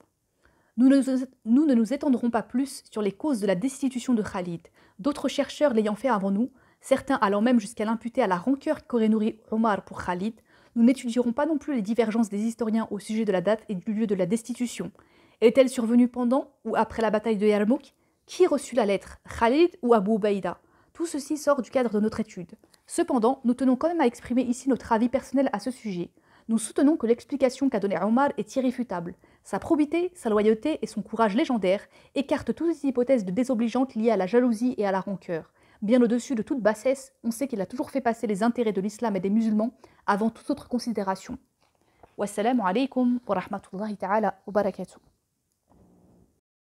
Nous ne nous étendrons pas plus sur les causes de la destitution de Khalid, d'autres chercheurs l'ayant fait avant nous, certains allant même jusqu'à l'imputer à la rancœur qu'aurait nourri Omar pour Khalid. Nous n'étudierons pas non plus les divergences des historiens au sujet de la date et du lieu de la destitution. Est-elle survenue pendant ou après la bataille de Yarmouk? Qui reçut la lettre, Khalid ou Abu Ubaïda? Tout ceci sort du cadre de notre étude. Cependant, nous tenons quand même à exprimer ici notre avis personnel à ce sujet. Nous soutenons que l'explication qu'a donnée Omar est irréfutable. Sa probité, sa loyauté et son courage légendaire écartent toutes les hypothèses de désobligeantes liées à la jalousie et à la rancœur. Bien au-dessus de toute bassesse, on sait qu'il a toujours fait passer les intérêts de l'islam et des musulmans avant toute autre considération. Wassalamu alaikum wa rahmatullahi ta'ala wa barakatuh.